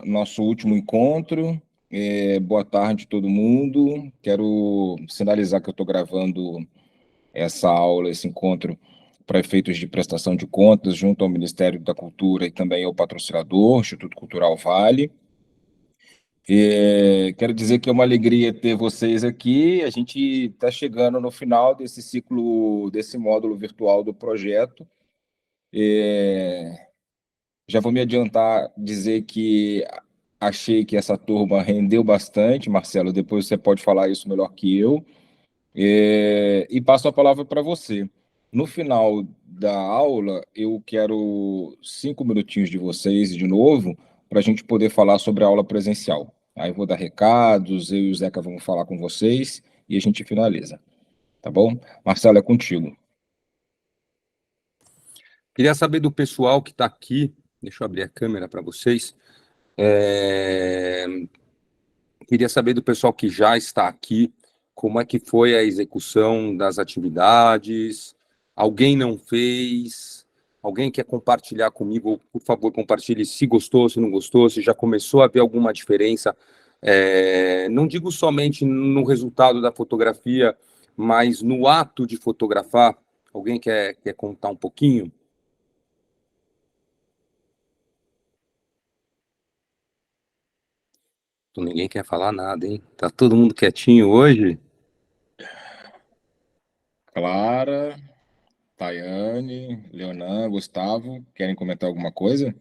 nosso último encontro. Boa tarde, todo mundo. Quero sinalizar que eu estou gravando essa aula, esse encontro, para efeitos de prestação de contas, junto ao Ministério da Cultura e também ao patrocinador, Instituto Cultural Vale. Quero dizer que é uma alegria ter vocês aqui. A gente está chegando no final desse ciclo, desse módulo virtual do projeto. Já vou me adiantar, dizer que achei que essa turma rendeu bastante. Marcelo, depois você pode falar isso melhor que eu. E passo a palavra para você. No final da aula, eu quero 5 minutinhos de vocês de novo, para a gente poder falar sobre a aula presencial. Aí eu vou dar recados, eu e o Zeca vamos falar com vocês e a gente finaliza. Tá bom? Marcelo, é contigo. Queria saber do pessoal que está aqui, deixa eu abrir a câmera para vocês. Queria saber do pessoal que já está aqui, como é que foi a execução das atividades, alguém não fez, alguém quer compartilhar comigo, por favor, compartilhe se gostou, se não gostou, se já começou a ver alguma diferença, não digo somente no resultado da fotografia, mas no ato de fotografar. Alguém quer contar um pouquinho? Ninguém quer falar nada, hein? Tá todo mundo quietinho hoje? Clara, Tayane, Leonan, Gustavo, querem comentar alguma coisa?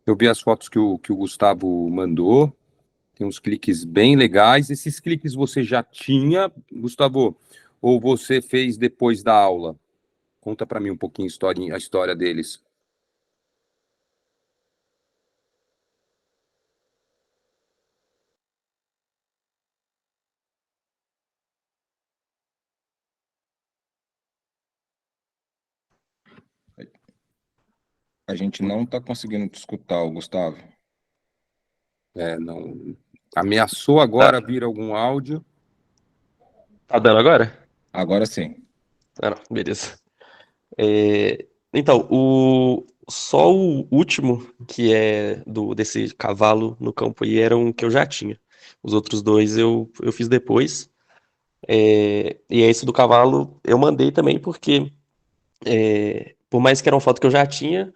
Eu vi as fotos que o Gustavo mandou, tem uns cliques bem legais. Esses cliques você já tinha, Gustavo, ou você fez depois da aula? Conta para mim um pouquinho a história deles. A gente não está conseguindo te escutar, Gustavo. Não ameaçou agora vir algum áudio. Tá dando agora? Agora sim. Ah, não, beleza. Então, só o último, que é desse cavalo no campo aí, era um que eu já tinha. Os outros dois eu fiz depois. E esse do cavalo eu mandei também porque, por mais que era uma foto que eu já tinha,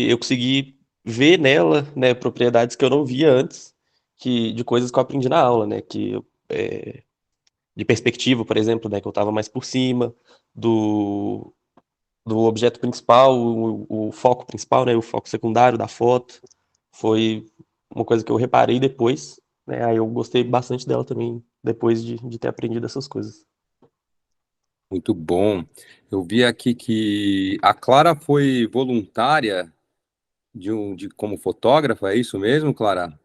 eu consegui ver nela, né, propriedades que eu não via antes, de coisas que eu aprendi na aula, né, de perspectiva, por exemplo, né, que eu estava mais por cima do, do objeto principal, o foco principal, né, o foco secundário da foto. Foi uma coisa que eu reparei depois, né, aí eu gostei bastante dela também, depois de ter aprendido essas coisas. Muito bom. Eu vi aqui que a Clara foi voluntária como fotógrafa, é isso mesmo, Clara?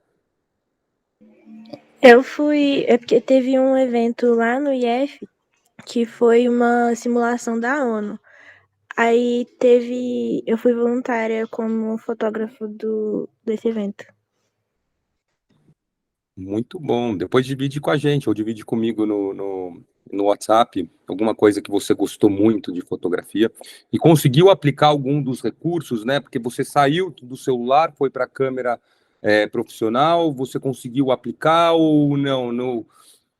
Eu fui, é porque teve um evento lá no IF que foi uma simulação da ONU. Aí eu fui voluntária como fotógrafo desse evento. Muito bom. Depois divide com a gente, ou divide comigo no WhatsApp, alguma coisa que você gostou muito de fotografia e conseguiu aplicar algum dos recursos, né? Porque você saiu do celular, foi para a câmera profissional, você conseguiu aplicar ou não?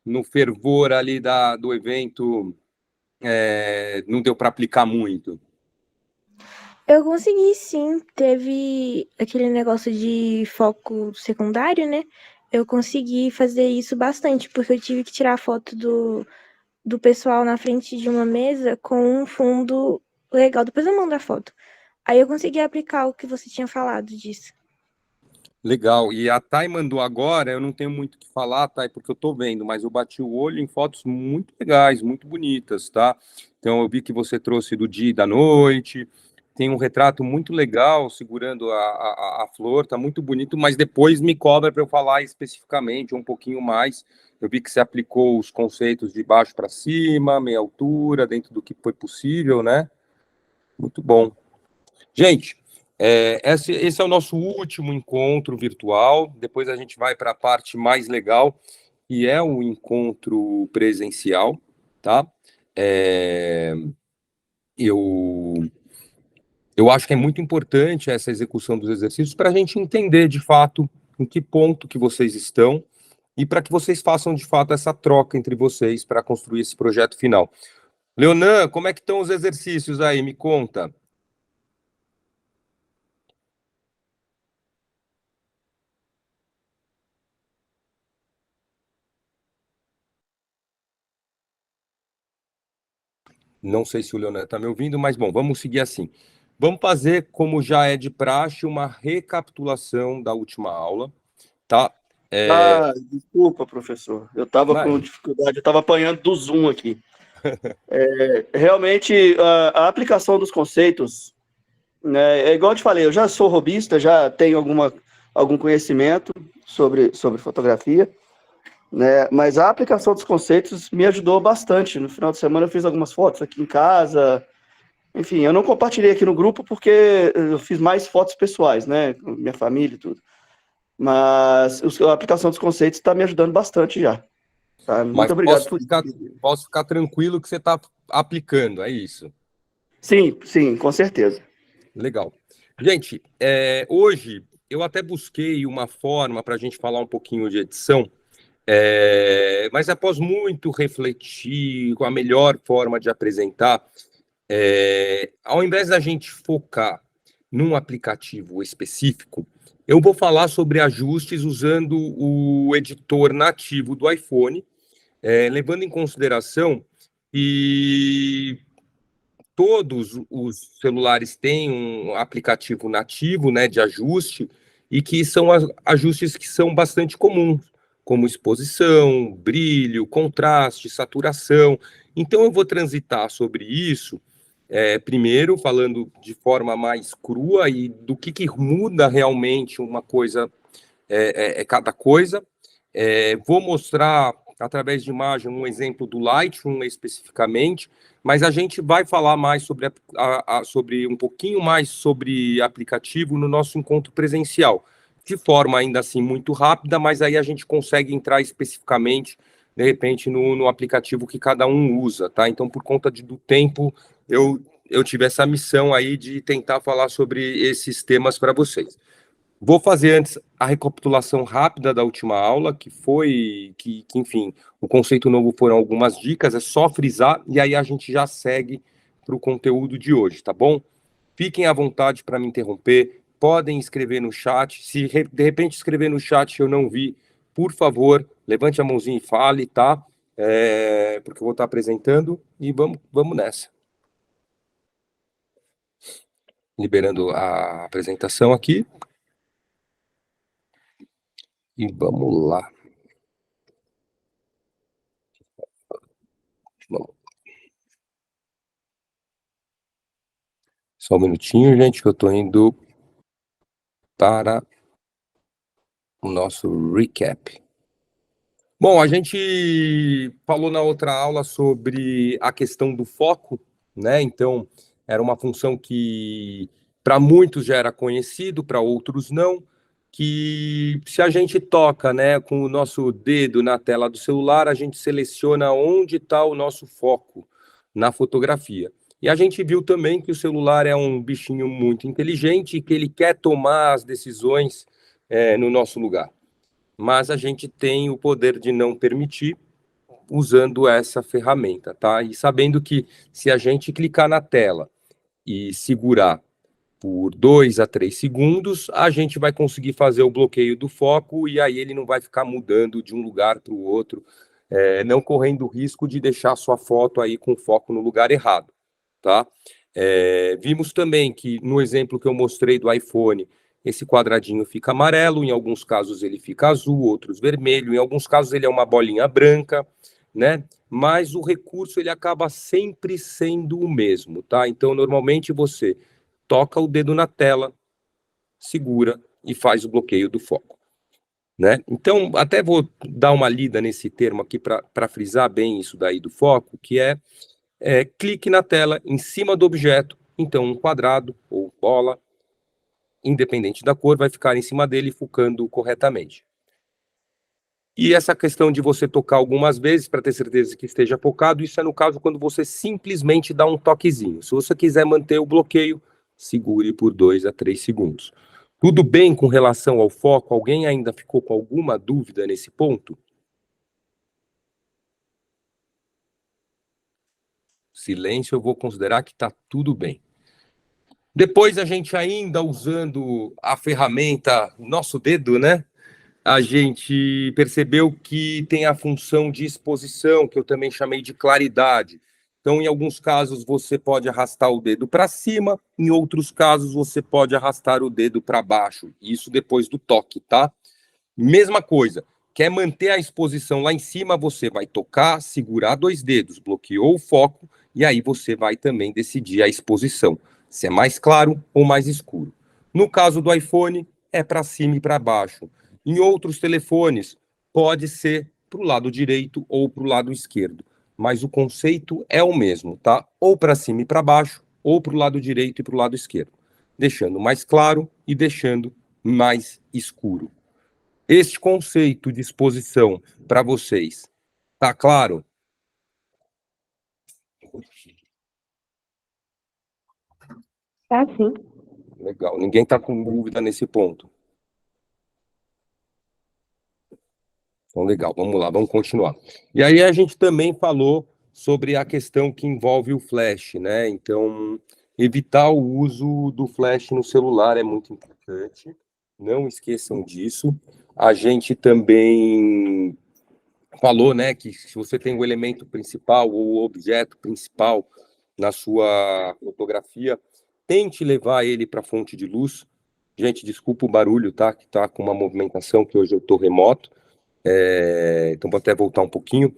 No fervor ali do evento, não deu para aplicar muito? Eu consegui sim, teve aquele negócio de foco secundário, né? Eu consegui fazer isso bastante, porque eu tive que tirar foto do pessoal na frente de uma mesa com um fundo legal. Depois eu mando a foto. Aí eu consegui aplicar o que você tinha falado disso. Legal. E a Thay mandou agora, eu não tenho muito o que falar, Thay, porque eu tô vendo, mas eu bati o olho em fotos muito legais, muito bonitas, tá? Então eu vi que você trouxe do dia e da noite, tem um retrato muito legal segurando a flor, tá muito bonito, mas depois me cobra para eu falar especificamente um pouquinho mais. Eu vi que você aplicou os conceitos de baixo para cima, meia altura, dentro do que foi possível, né? Muito bom. Gente, esse é o nosso último encontro virtual. Depois a gente vai para a parte mais legal, que é o encontro presencial, tá? Eu eu acho que é muito importante essa execução dos exercícios para a gente entender, de fato, em que ponto que vocês estão e para que vocês façam, de fato, essa troca entre vocês para construir esse projeto final. Leonan, como é que estão os exercícios aí? Me conta. Não sei se o Leonan está me ouvindo, mas bom, vamos seguir assim. Vamos fazer, como já é de praxe, uma recapitulação da última aula, tá? Desculpa, professor. Eu estava com dificuldade, eu estava apanhando do Zoom aqui. Realmente, a aplicação dos conceitos, né, é igual eu te falei, eu já sou robista, já tenho algum conhecimento sobre fotografia, né, mas a aplicação dos conceitos me ajudou bastante. No final de semana eu fiz algumas fotos aqui em casa, enfim, eu não compartilhei aqui no grupo porque eu fiz mais fotos pessoais, né, com minha família e tudo. Mas a aplicação dos conceitos está me ajudando bastante já. Tá? Muito obrigado por isso. Posso ficar tranquilo que você está aplicando, é isso? Sim, com certeza. Legal. Gente, hoje eu até busquei uma forma para a gente falar um pouquinho de edição, mas após muito refletir com a melhor forma de apresentar, ao invés da gente focar num aplicativo específico, eu vou falar sobre ajustes usando o editor nativo do iPhone, levando em consideração que todos os celulares têm um aplicativo nativo, né, de ajuste, e que são ajustes que são bastante comuns, como exposição, brilho, contraste, saturação. Então, eu vou transitar sobre isso, primeiro falando de forma mais crua e do que muda realmente uma coisa, cada coisa. Vou mostrar, através de imagem, um exemplo do Lightroom especificamente, mas a gente vai falar mais sobre um pouquinho mais sobre aplicativo no nosso encontro presencial, de forma ainda assim muito rápida, mas aí a gente consegue entrar especificamente, de repente, no aplicativo que cada um usa, tá? Então, por conta do tempo, eu tive essa missão aí de tentar falar sobre esses temas para vocês. Vou fazer antes a recapitulação rápida da última aula, que enfim, o conceito novo foram algumas dicas, é só frisar, e aí a gente já segue para o conteúdo de hoje, tá bom? Fiquem à vontade para me interromper, podem escrever no chat, se de repente escrever no chat eu não vi, por favor, levante a mãozinha e fale, tá? Porque eu vou estar apresentando, e vamos nessa. Liberando a apresentação aqui. E vamos lá. Só um minutinho, gente, que eu estou indo para o nosso recap. Bom, a gente falou na outra aula sobre a questão do foco, né? Então, era uma função que para muitos já era conhecido, para outros não, que se a gente toca, né, com o nosso dedo na tela do celular, a gente seleciona onde está o nosso foco na fotografia. E a gente viu também que o celular é um bichinho muito inteligente e que ele quer tomar as decisões no nosso lugar. Mas a gente tem o poder de não permitir usando essa ferramenta, tá? E sabendo que se a gente clicar na tela e segurar por 2 a 3 segundos, a gente vai conseguir fazer o bloqueio do foco e aí ele não vai ficar mudando de um lugar para o outro, não correndo o risco de deixar sua foto aí com foco no lugar errado, tá? Vimos também que no exemplo que eu mostrei do iPhone, esse quadradinho fica amarelo, em alguns casos ele fica azul, outros vermelho, em alguns casos ele é uma bolinha branca, né? Mas o recurso ele acaba sempre sendo o mesmo, tá? Então, normalmente você toca o dedo na tela, segura e faz o bloqueio do foco, né? Então, até vou dar uma lida nesse termo aqui para frisar bem isso daí do foco, que clique na tela em cima do objeto, então um quadrado ou bola, independente da cor, vai ficar em cima dele focando corretamente. E essa questão de você tocar algumas vezes para ter certeza que esteja focado, isso é no caso quando você simplesmente dá um toquezinho. Se você quiser manter o bloqueio, segure por 2 a 3 segundos. Tudo bem com relação ao foco? Alguém ainda ficou com alguma dúvida nesse ponto? Silêncio, eu vou considerar que está tudo bem. Depois a gente ainda usando a ferramenta, nosso dedo, né? A gente percebeu que tem a função de exposição, que eu também chamei de claridade. Então, em alguns casos, você pode arrastar o dedo para cima, em outros casos, você pode arrastar o dedo para baixo. Isso depois do toque, tá? Mesma coisa. Quer manter a exposição lá em cima, você vai tocar, segurar 2 dedos, bloqueou o foco, e aí você vai também decidir a exposição, se é mais claro ou mais escuro. No caso do iPhone, é para cima e para baixo. Em outros telefones, pode ser para o lado direito ou para o lado esquerdo, mas o conceito é o mesmo, tá? Ou para cima e para baixo, ou para o lado direito e para o lado esquerdo, deixando mais claro e deixando mais escuro. Este conceito de exposição para vocês, tá claro? Tá sim. Legal. Ninguém está com dúvida nesse ponto. Então, legal. Vamos lá, vamos continuar. E aí a gente também falou sobre a questão que envolve o flash, né? Então, evitar o uso do flash no celular é muito importante. Não esqueçam disso. A gente também falou, né, que se você tem o elemento principal ou o objeto principal na sua fotografia, tente levar ele para a fonte de luz. Gente, desculpa o barulho, tá? Que tá com uma movimentação, que hoje eu estou remoto. Então vou até voltar um pouquinho.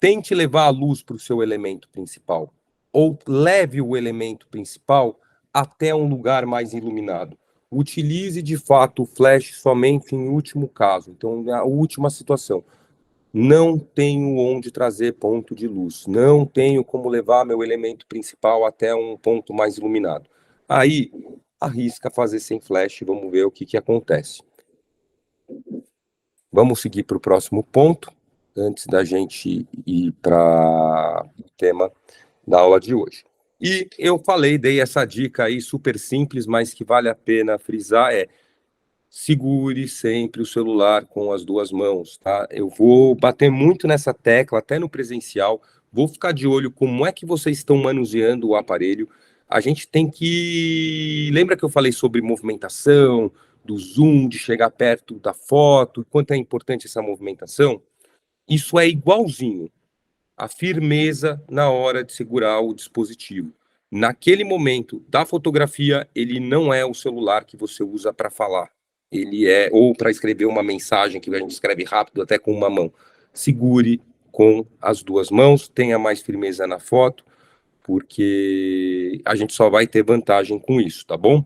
Tente levar a luz para o seu elemento principal, ou leve o elemento principal até um lugar mais iluminado. Utilize de fato o flash somente em último caso, então na última situação. Não tenho onde trazer ponto de luz, não tenho como levar meu elemento principal até um ponto mais iluminado. Aí, arrisca fazer sem flash, vamos ver o que acontece. Vamos seguir para o próximo ponto, antes da gente ir para o tema da aula de hoje. E eu dei essa dica aí super simples, mas que vale a pena frisar, segure sempre o celular com as 2 mãos, tá? Eu vou bater muito nessa tecla, até no presencial, vou ficar de olho como é que vocês estão manuseando o aparelho. A gente tem que... Lembra que eu falei sobre movimentação, do zoom, de chegar perto da foto, quanto é importante essa movimentação? Isso é igualzinho a firmeza na hora de segurar o dispositivo. Naquele momento da fotografia, ele não é o celular que você usa para falar. Ele é, ou para escrever uma mensagem que a gente escreve rápido até com uma mão. Segure com as 2 mãos, tenha mais firmeza na foto, porque a gente só vai ter vantagem com isso, tá bom?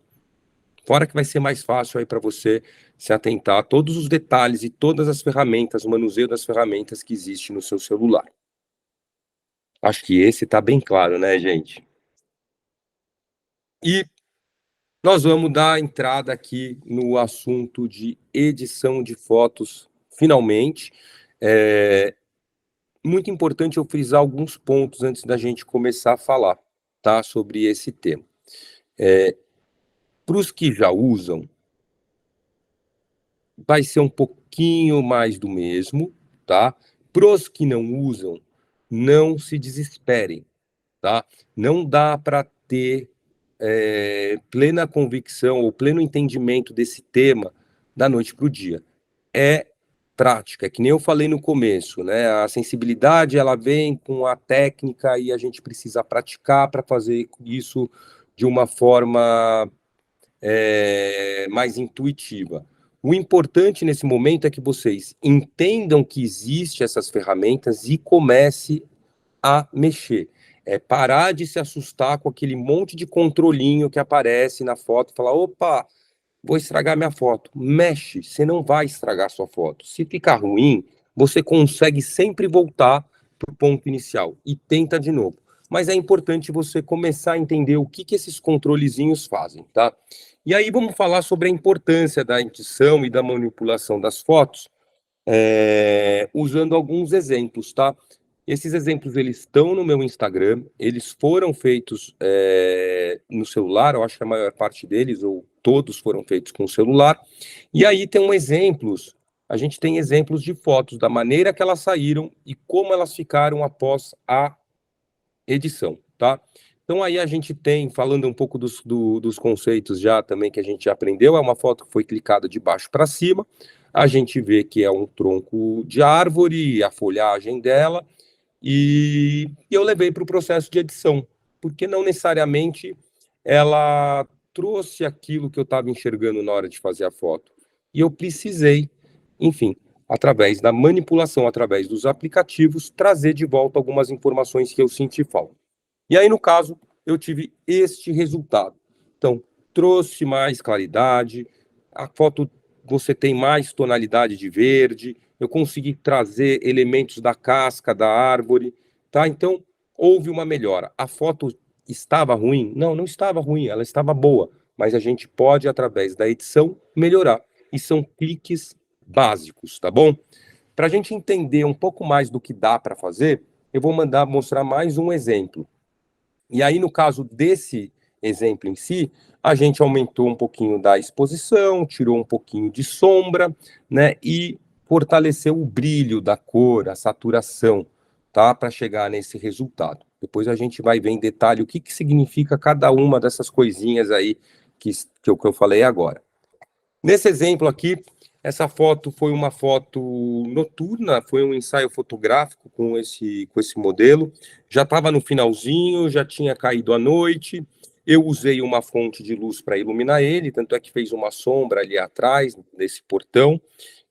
Fora que vai ser mais fácil aí para você se atentar a todos os detalhes e todas as ferramentas, o manuseio das ferramentas que existe no seu celular. Acho que esse está bem claro, né, gente? E nós vamos dar entrada aqui no assunto de edição de fotos, finalmente. Muito importante eu frisar alguns pontos antes da gente começar a falar, tá, sobre esse tema. Para os que já usam, vai ser um pouquinho mais do mesmo, tá? Para os que não usam, não se desesperem, tá? Não dá para ter plena convicção ou pleno entendimento desse tema da noite para o dia. É prática, que nem eu falei no começo, né? A sensibilidade, ela vem com a técnica e a gente precisa praticar para fazer isso de uma forma mais intuitiva. O importante nesse momento é que vocês entendam que existem essas ferramentas e comece a mexer. Parar de se assustar com aquele monte de controlinho que aparece na foto e falar, opa, vou estragar minha foto. Mexe, você não vai estragar sua foto. Se ficar ruim, você consegue sempre voltar para o ponto inicial e tenta de novo. Mas é importante você começar a entender o que esses controlezinhos fazem, tá? E aí vamos falar sobre a importância da edição e da manipulação das fotos, usando alguns exemplos, tá? Esses exemplos, eles estão no meu Instagram, eles foram feitos no celular, eu acho que a maior parte deles, ou todos foram feitos com o celular, e aí a gente tem exemplos de fotos, da maneira que elas saíram e como elas ficaram após a edição, tá? Então aí a gente tem, falando um pouco dos conceitos já também que a gente já aprendeu, é uma foto que foi clicada de baixo para cima, a gente vê que é um tronco de árvore, a folhagem dela, e eu levei para o processo de edição, porque não necessariamente ela trouxe aquilo que eu estava enxergando na hora de fazer a foto. E eu precisei, enfim, através da manipulação, através dos aplicativos, trazer de volta algumas informações que eu senti falta. E aí, no caso, eu tive este resultado. Então, trouxe mais claridade, a foto você tem mais tonalidade de verde, eu consegui trazer elementos da casca da árvore, tá? Então, houve uma melhora. A foto estava ruim? Não, não estava ruim, ela estava boa, mas a gente pode, através da edição, melhorar. E são cliques básicos, tá bom? Para a gente entender um pouco mais do que dá para fazer, eu vou mostrar mais um exemplo. E aí, no caso desse exemplo em si, a gente aumentou um pouquinho da exposição, tirou um pouquinho de sombra, né, e fortaleceu o brilho da cor, a saturação, tá, para chegar nesse resultado. Depois a gente vai ver em detalhe o que significa cada uma dessas coisinhas aí que eu falei agora. Nesse exemplo aqui, essa foto foi uma foto noturna, foi um ensaio fotográfico com esse modelo. Já estava no finalzinho, já tinha caído a noite. Eu usei uma fonte de luz para iluminar ele, tanto é que fez uma sombra ali atrás, desse portão.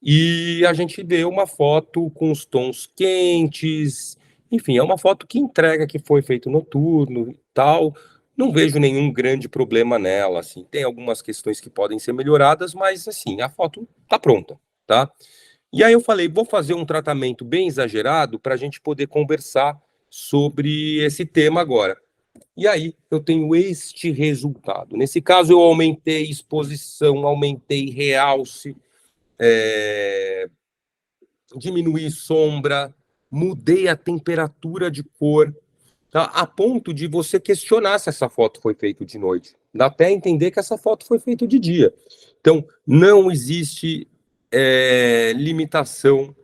E a gente vê uma foto com os tons quentes. Enfim, é uma foto que entrega que foi feito noturno e tal. Não vejo nenhum grande problema nela, assim. Tem algumas questões que podem ser melhoradas, mas, assim, a foto tá pronta, tá? E aí eu falei, vou fazer um tratamento bem exagerado para a gente poder conversar sobre esse tema agora. E aí eu tenho este resultado. Nesse caso, eu aumentei exposição, aumentei realce, diminuí sombra, mudei a temperatura de cor, tá? A ponto de você questionar se essa foto foi feita de noite. Dá até entender que essa foto foi feita de dia. Então, não existe limitação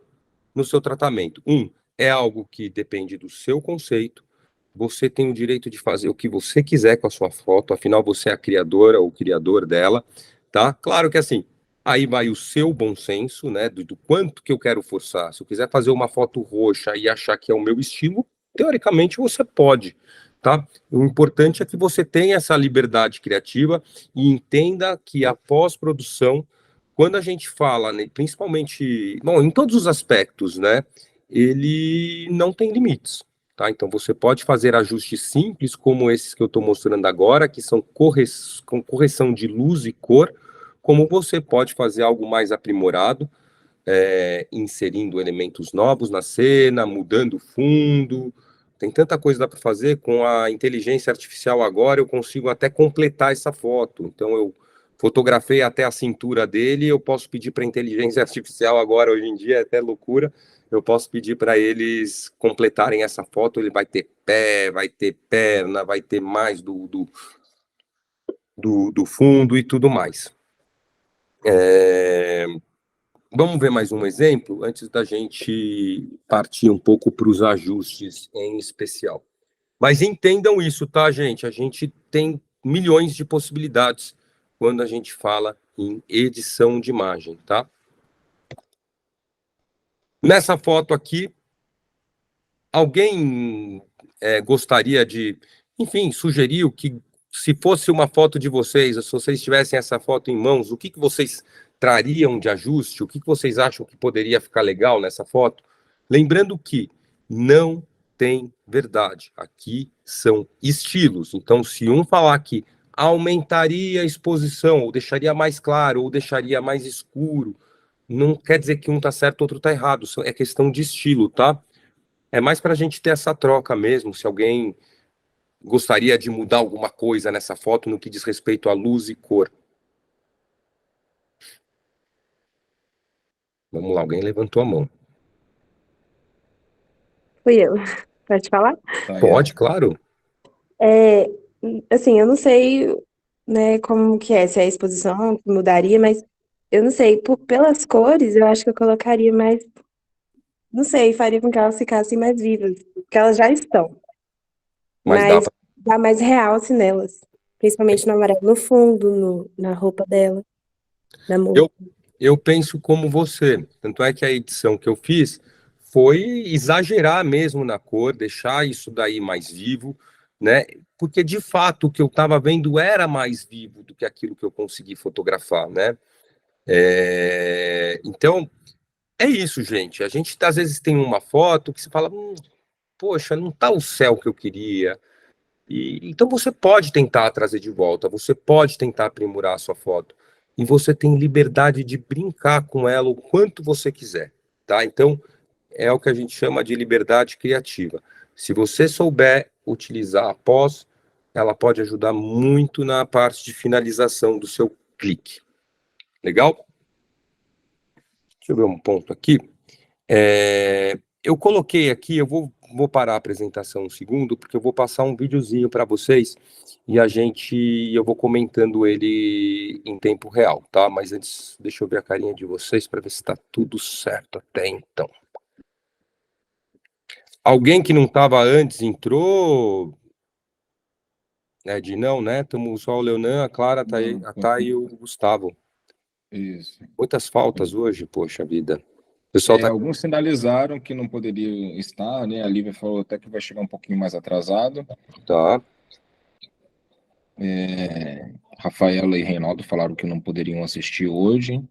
no seu tratamento. É algo que depende do seu conceito. Você tem o direito de fazer o que você quiser com a sua foto, afinal você é a criadora ou o criador dela, tá? Claro que assim, aí vai o seu bom senso, né, do quanto que eu quero forçar. Se eu quiser fazer uma foto roxa e achar que é o meu estilo, teoricamente você pode, tá? O importante é que você tenha essa liberdade criativa e entenda que a pós-produção, quando a gente fala, né, principalmente, bom, em todos os aspectos, né, ele não tem limites, tá? Então você pode fazer ajustes simples, como esses que eu estou mostrando agora, que são com correção de luz e cor, como você pode fazer algo mais aprimorado, inserindo elementos novos na cena, mudando o fundo. Tem tanta coisa que dá para fazer. Com a inteligência artificial agora, eu consigo até completar essa foto. Então, eu fotografei até a cintura dele, eu posso pedir para a inteligência artificial agora, hoje em dia, é até loucura, eu posso pedir para eles completarem essa foto, ele vai ter pé, vai ter perna, vai ter mais do fundo e tudo mais. Vamos ver mais um exemplo antes da gente partir um pouco para os ajustes em especial. Mas entendam isso, tá, gente? A gente tem milhões de possibilidades quando a gente fala em edição de imagem, tá? Nessa foto aqui, alguém gostaria de, enfim, sugeriu que se fosse uma foto de vocês, se vocês tivessem essa foto em mãos, o que vocês trariam de ajuste? O que vocês acham que poderia ficar legal nessa foto? Lembrando que não tem verdade. Aqui são estilos. Então, se um falar que aumentaria a exposição, ou deixaria mais claro, ou deixaria mais escuro, não quer dizer que um tá certo, outro tá errado. É questão de estilo, tá? É mais para a gente ter essa troca mesmo. Se alguém gostaria de mudar alguma coisa nessa foto no que diz respeito à luz e cor. Vamos lá, alguém levantou a mão. Fui eu. Pode falar? Tá, Pode, claro. É, assim, eu não sei, né, como que é, se é a exposição que mudaria, mas eu não sei, pelas cores, eu acho que eu colocaria mais, não sei, faria com que elas ficassem mais vivas, porque elas já estão, Mas dá mas pra... dá mais realce nelas, principalmente no amarelo, no fundo, na roupa dela, na moça. Eu penso como você. Tanto é que a edição que eu fiz foi exagerar mesmo na cor, deixar isso daí mais vivo, né? Porque de fato o que eu estava vendo era mais vivo do que aquilo que eu consegui fotografar, né? Então, é isso, gente. A gente às vezes tem uma foto que você fala, poxa, não tá o céu que eu queria. Então você pode tentar trazer de volta, você pode tentar aprimorar a sua foto. E você tem liberdade de brincar com ela o quanto você quiser, tá? Então, é o que a gente chama de liberdade criativa. Se você souber utilizar a pós, ela pode ajudar muito na parte de finalização do seu clique. Legal? Deixa eu ver um ponto aqui. Eu coloquei aqui, vou parar a apresentação um segundo, porque eu vou passar um videozinho para vocês e eu vou comentando ele em tempo real, tá? Mas antes, deixa eu ver a carinha de vocês para ver se está tudo certo até então. Alguém que não estava antes entrou? Ed, não, né? Estamos só o Leonan, a Clara, a Thay e o Gustavo. Isso. Muitas faltas hoje, poxa vida. O pessoal tá... Alguns sinalizaram que não poderiam estar, né? A Lívia falou até que vai chegar um pouquinho mais atrasado. Tá. Rafaela e Reinaldo falaram que não poderiam assistir hoje.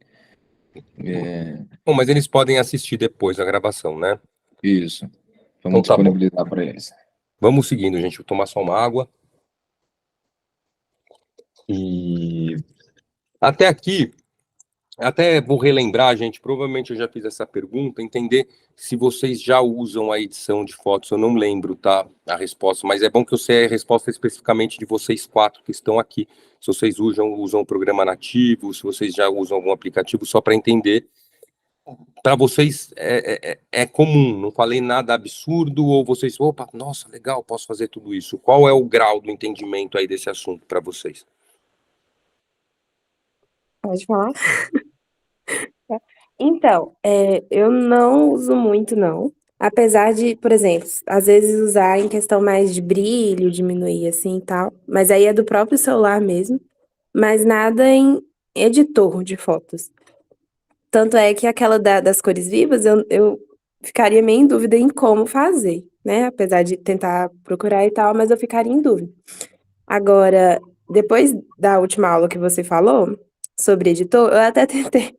Bom, mas eles podem assistir depois a gravação, né? Isso. Então Vamos tá bom. disponibilizar para eles. Vamos seguindo, gente. Vou tomar só uma água. E até aqui, até vou relembrar, gente, provavelmente eu já fiz essa pergunta, entender se vocês já usam a edição de fotos, eu não lembro, tá, a resposta, mas é bom que eu sei a resposta especificamente de vocês 4 que estão aqui, se vocês usam o programa nativo, se vocês já usam algum aplicativo, só para entender. Para vocês é comum, não falei nada absurdo, ou vocês, opa, nossa, legal, posso fazer tudo isso. Qual é o grau do entendimento aí desse assunto para vocês? Pode falar? Então, eu não uso muito, não. Apesar de, por exemplo, às vezes usar em questão mais de brilho, diminuir assim e tal. Mas aí é do próprio celular mesmo. Mas nada em editor de fotos. Tanto é que aquela das cores vivas, eu ficaria meio em dúvida em como fazer, né? Apesar de tentar procurar e tal, mas eu ficaria em dúvida. Agora, depois da última aula que você falou sobre editor, eu até tentei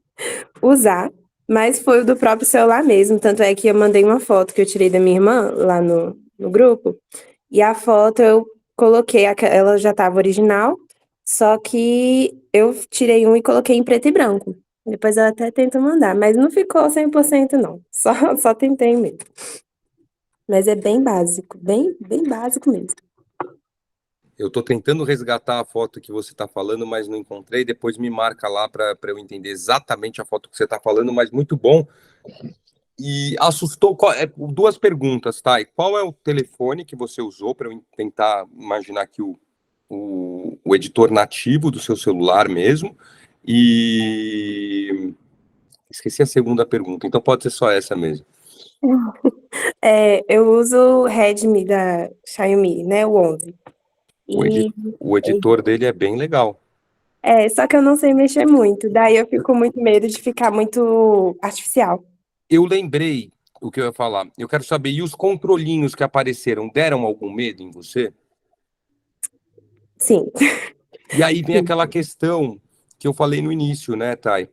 usar, mas foi o do próprio celular mesmo. Tanto é que eu mandei uma foto que eu tirei da minha irmã lá no grupo, e a foto eu coloquei, ela já estava original, só que eu tirei um e coloquei em preto e branco. Depois eu até tento mandar, mas não ficou 100% não, só tentei mesmo. Mas é bem básico, bem básico mesmo. Eu estou tentando resgatar a foto que você está falando, mas não encontrei. Depois me marca lá para eu entender exatamente a foto que você está falando, mas muito bom. E assustou. Duas perguntas, tá? E qual é o telefone que você usou para eu tentar imaginar aqui o editor nativo do seu celular mesmo? E esqueci a segunda pergunta, então pode ser só essa mesmo. Eu uso o Redmi da Xiaomi, né? O 11. O editor dele é bem legal. Só que eu não sei mexer muito, daí eu fico com muito medo de ficar muito artificial. Eu lembrei o que eu ia falar. Eu quero saber, e os controlinhos que apareceram, deram algum medo em você? Sim. E aí vem aquela questão que eu falei no início, né, Thay?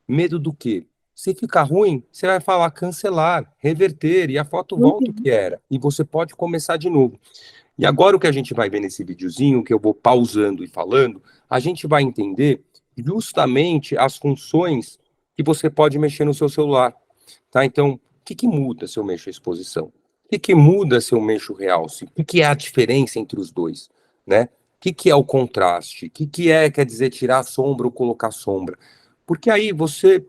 Medo do quê? Se ficar ruim, você vai falar cancelar, reverter, e a foto volta o que era. E você pode começar de novo. E agora o que a gente vai ver nesse videozinho, que eu vou pausando e falando, a gente vai entender justamente as funções que você pode mexer no seu celular. Tá? Então, o que muda se eu mexo a exposição? O que muda se eu mexo o realce? O que é a diferença entre os dois? Né? O que é o contraste? O que quer dizer, tirar sombra ou colocar sombra? Porque aí você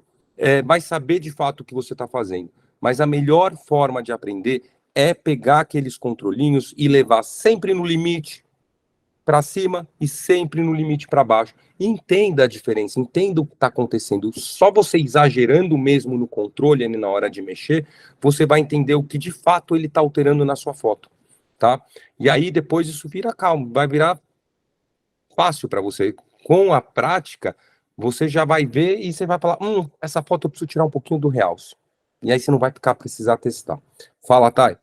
vai saber de fato o que você está fazendo. Mas a melhor forma de aprender é pegar aqueles controlinhos e levar sempre no limite para cima e sempre no limite para baixo. Entenda a diferença, entenda o que está acontecendo. Só você exagerando mesmo no controle ali na hora de mexer, você vai entender o que de fato ele está alterando na sua foto, tá? E aí depois isso vira calmo, vai virar fácil para você. Com a prática, você já vai ver e você vai falar, essa foto eu preciso tirar um pouquinho do realce. E aí você não vai precisar testar. Fala, Thay.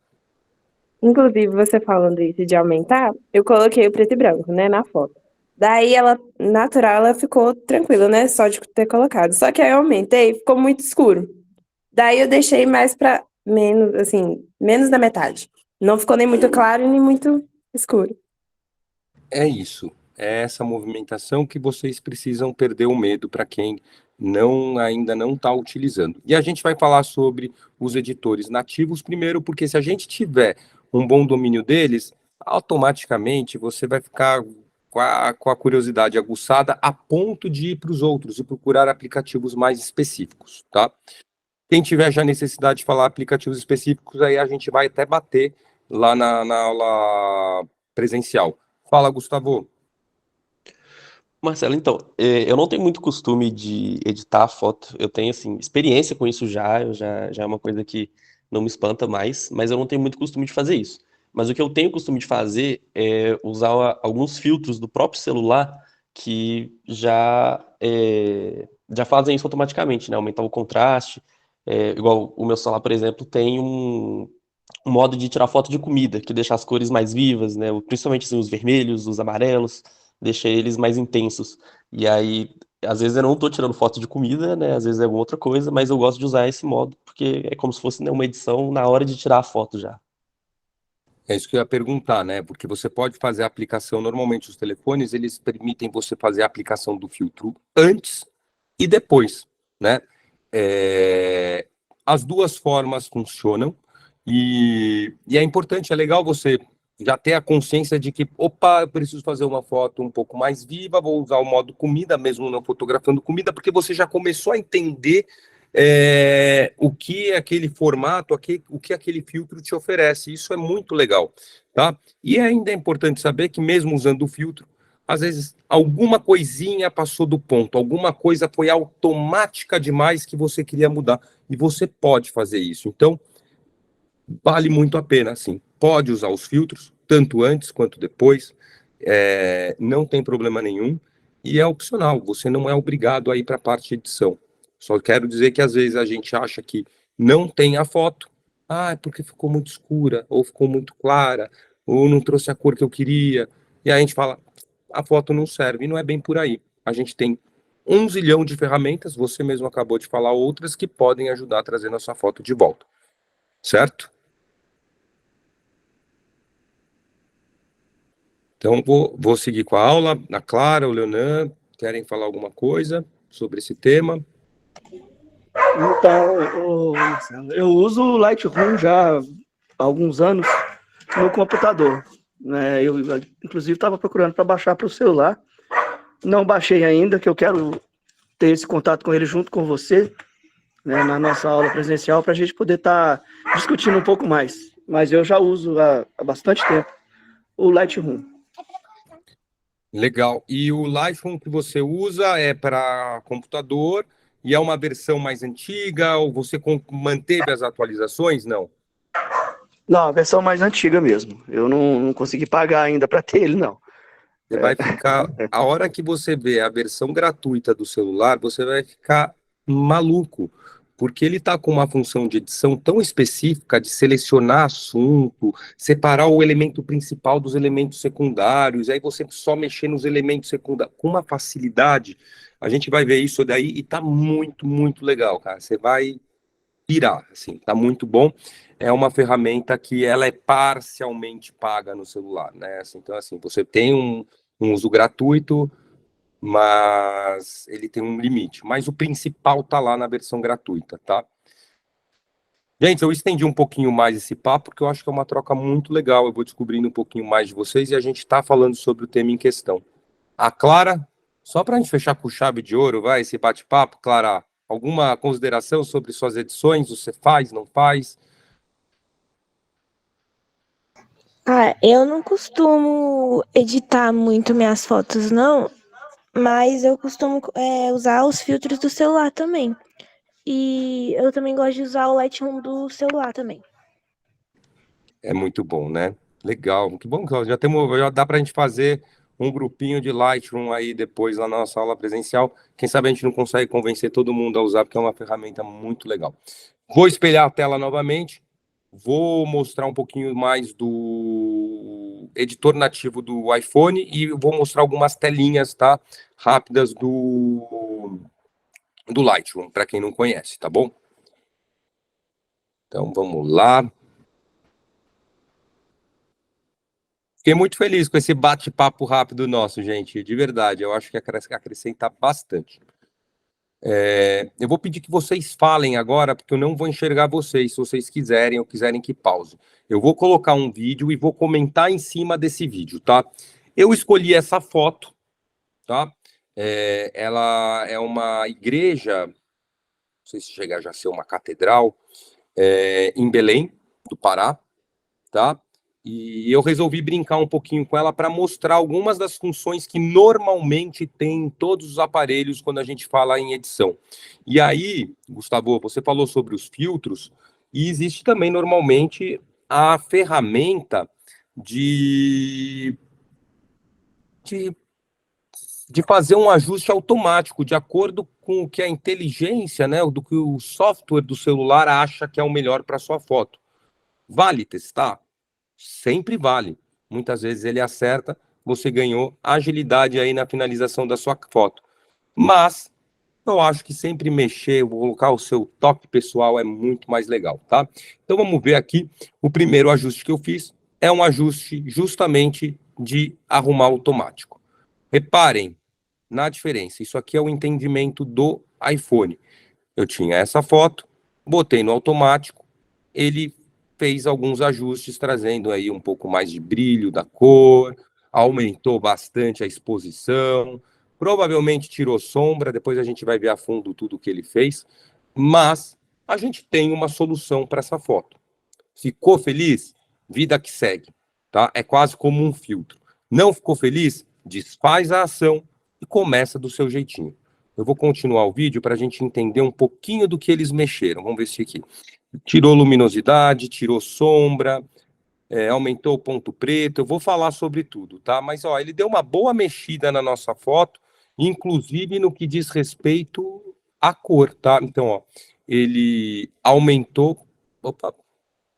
Inclusive, você falando isso de aumentar, eu coloquei o preto e branco, né, na foto. Daí ela, natural, ela ficou tranquila, né, só de ter colocado. Só que aí eu aumentei e ficou muito escuro. Daí eu deixei mais pra menos, assim, menos da metade. Não ficou nem muito claro e nem muito escuro. É isso. É essa movimentação que vocês precisam perder o medo para quem ainda não está utilizando. E a gente vai falar sobre os editores nativos primeiro, porque se a gente tiver um bom domínio deles, automaticamente você vai ficar com a curiosidade aguçada a ponto de ir para os outros e procurar aplicativos mais específicos, tá? Quem tiver já necessidade de falar aplicativos específicos, aí a gente vai até bater lá na aula presencial. Fala, Gustavo. Marcelo, então, eu não tenho muito costume de editar foto. Eu tenho, assim, experiência com isso já é uma coisa que não me espanta mais, mas eu não tenho muito costume de fazer isso. Mas o que eu tenho costume de fazer é usar alguns filtros do próprio celular que já fazem isso automaticamente, né? Aumentar o contraste. Igual o meu celular, por exemplo, tem um modo de tirar foto de comida, que deixa as cores mais vivas, né? Principalmente assim, os vermelhos, os amarelos, deixa eles mais intensos. E aí, às vezes eu não tô tirando foto de comida, né? Às vezes é alguma outra coisa, mas eu gosto de usar esse modo, porque é como se fosse, né, uma edição na hora de tirar a foto já. É isso que eu ia perguntar, né? Porque você pode fazer a aplicação, normalmente os telefones, eles permitem você fazer a aplicação do filtro antes e depois, né? As duas formas funcionam e é importante, é legal você já ter a consciência de que, opa, eu preciso fazer uma foto um pouco mais viva, vou usar o modo comida, mesmo não fotografando comida, porque você já começou a entender o que aquele formato, o que aquele filtro te oferece. Isso é muito legal, tá? E ainda é importante saber que mesmo usando o filtro, às vezes alguma coisinha passou do ponto, alguma coisa foi automática demais que você queria mudar, e você pode fazer isso. Então, vale muito a pena, assim. Pode usar os filtros, tanto antes quanto depois, não tem problema nenhum, e é opcional, você não é obrigado a ir para a parte de edição. Só quero dizer que às vezes a gente acha que não tem a foto, é porque ficou muito escura, ou ficou muito clara, ou não trouxe a cor que eu queria, e aí a gente fala, a foto não serve, e não é bem por aí. A gente tem 1 zilhão de ferramentas, você mesmo acabou de falar outras, que podem ajudar a trazer nossa foto de volta, certo? Então, vou seguir com a aula. A Clara, o Leonan, querem falar alguma coisa sobre esse tema? Então, Marcelo, eu uso o Lightroom já há alguns anos no computador, né? Eu, inclusive, estava procurando para baixar para o celular. Não baixei ainda, que eu quero ter esse contato com ele junto com você, né, na nossa aula presencial, para a gente poder estar discutindo um pouco mais. Mas eu já uso há bastante tempo o Lightroom. Legal. E o Lightroom que você usa é para computador e é uma versão mais antiga, ou você manteve as atualizações? Não. Não, a versão mais antiga mesmo. Eu não consegui pagar ainda para ter ele, não. Você vai ficar. A hora que você vê a versão gratuita do celular, você vai ficar maluco, porque ele está com uma função de edição tão específica de selecionar assunto, separar o elemento principal dos elementos secundários, aí você só mexer nos elementos secundários com uma facilidade. A gente vai ver isso daí e tá muito, muito legal, cara. Você vai pirar, assim, tá muito bom. É uma ferramenta que ela é parcialmente paga no celular, né? Então, assim, você tem um uso gratuito, mas ele tem um limite. Mas o principal tá lá na versão gratuita, tá? Gente, eu estendi um pouquinho mais esse papo, porque eu acho que é uma troca muito legal. Eu vou descobrindo um pouquinho mais de vocês e a gente tá falando sobre o tema em questão. A Clara, só para a gente fechar com chave de ouro, vai, esse bate-papo, Clara, alguma consideração sobre suas edições? Você faz, não faz? Ah, eu não costumo editar muito minhas fotos, não, mas eu costumo usar os filtros do celular também. E eu também gosto de usar o Lightroom do celular também. É muito bom, né? Legal, que bom que já temos, já dá para a gente fazer um grupinho de Lightroom aí depois na nossa aula presencial. Quem sabe a gente não consegue convencer todo mundo a usar, porque é uma ferramenta muito legal. Vou espelhar a tela novamente, vou mostrar um pouquinho mais do editor nativo do iPhone e vou mostrar algumas telinhas, tá? Rápidas do Lightroom, para quem não conhece, tá bom? Então vamos lá. Fiquei muito feliz com esse bate-papo rápido nosso, gente, de verdade. Eu acho que acrescenta bastante. Eu vou pedir que vocês falem agora, porque eu não vou enxergar vocês, se vocês quiserem ou quiserem que pause. Eu vou colocar um vídeo e vou comentar em cima desse vídeo, tá? Eu escolhi essa foto, tá? Ela é uma igreja, não sei se chega já a ser uma catedral, em Belém, do Pará, tá? E eu resolvi brincar um pouquinho com ela para mostrar algumas das funções que normalmente tem em todos os aparelhos quando a gente fala em edição. E aí, Gustavo, você falou sobre os filtros, e existe também normalmente a ferramenta de, de, de fazer um ajuste automático, de acordo com o que a inteligência, né, do que o software do celular acha que é o melhor para sua foto. Vale testar? Sempre vale. Muitas vezes ele acerta, você ganhou agilidade aí na finalização da sua foto. Mas eu acho que sempre mexer, colocar o seu toque pessoal é muito mais legal, tá? Então vamos ver aqui. O primeiro ajuste que eu fiz é um ajuste justamente de arrumar automático. Reparem na diferença. Isso aqui é o entendimento do iPhone. Eu tinha essa foto, botei no automático, ele fez alguns ajustes, trazendo aí um pouco mais de brilho da cor, aumentou bastante a exposição, provavelmente tirou sombra, depois a gente vai ver a fundo tudo que ele fez, mas a gente tem uma solução para essa foto. Ficou feliz? Vida que segue, tá? É quase como um filtro. Não ficou feliz? Desfaz a ação e começa do seu jeitinho. Eu vou continuar o vídeo para a gente entender um pouquinho do que eles mexeram. Vamos ver se aqui. Tirou luminosidade, tirou sombra, aumentou o ponto preto. Eu vou falar sobre tudo, tá? Mas, ó, ele deu uma boa mexida na nossa foto, inclusive no que diz respeito à cor, tá? Então, ó, ele aumentou... Opa,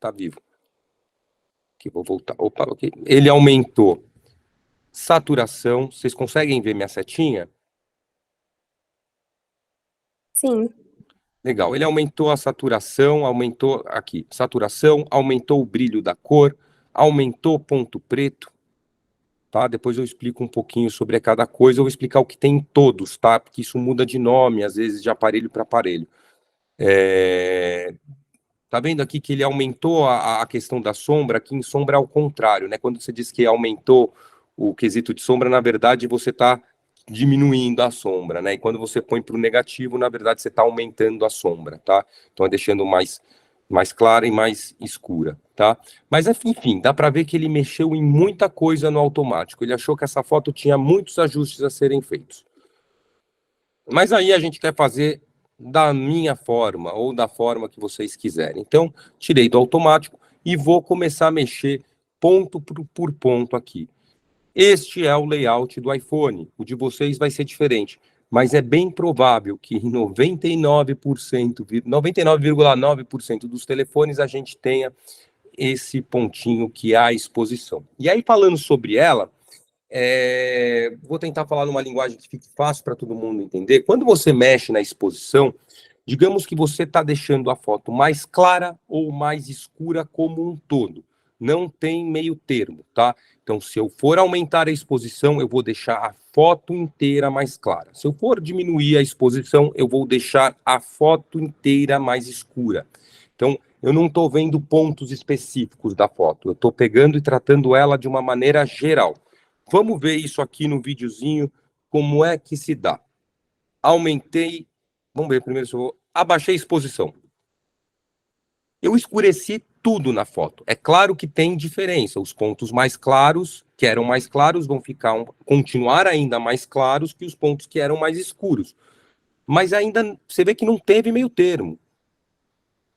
tá vivo. Aqui, vou voltar. Opa, ok. Ele aumentou saturação. Vocês conseguem ver minha setinha? Sim. Legal. Ele aumentou a saturação, aumentou aqui, saturação, aumentou o brilho da cor, aumentou o ponto preto, tá? Depois eu explico um pouquinho sobre cada coisa, eu vou explicar o que tem em todos, tá? Porque isso muda de nome, às vezes de aparelho para aparelho. Tá vendo aqui que ele aumentou a questão da sombra? Aqui em sombra é ao contrário, né? Quando você diz que aumentou o quesito de sombra, na verdade você está diminuindo a sombra, né? E quando você põe para o negativo, na verdade você está aumentando a sombra, tá? Então é deixando mais clara e mais escura, tá? Mas enfim, dá para ver que ele mexeu em muita coisa no automático. Ele achou que essa foto tinha muitos ajustes a serem feitos. Mas aí a gente quer fazer da minha forma ou da forma que vocês quiserem. Então, tirei do automático e vou começar a mexer ponto por ponto aqui. Este é o layout do iPhone. O de vocês vai ser diferente, mas é bem provável que em 99,9% dos telefones a gente tenha esse pontinho que é a exposição. E aí, falando sobre ela, vou tentar falar numa linguagem que fique fácil para todo mundo entender. Quando você mexe na exposição, digamos que você está deixando a foto mais clara ou mais escura como um todo. Não tem meio termo, tá? Então, se eu for aumentar a exposição, eu vou deixar a foto inteira mais clara. Se eu for diminuir a exposição, eu vou deixar a foto inteira mais escura. Então, eu não estou vendo pontos específicos da foto. Eu estou pegando e tratando ela de uma maneira geral. Vamos ver isso aqui no videozinho, como é que se dá. Aumentei, vamos ver primeiro se eu abaixei a exposição. Eu escureci tudo na foto. É claro que tem diferença. Os pontos mais claros, que eram mais claros, vão continuar ainda mais claros que os pontos que eram mais escuros. Mas ainda você vê que não teve meio termo.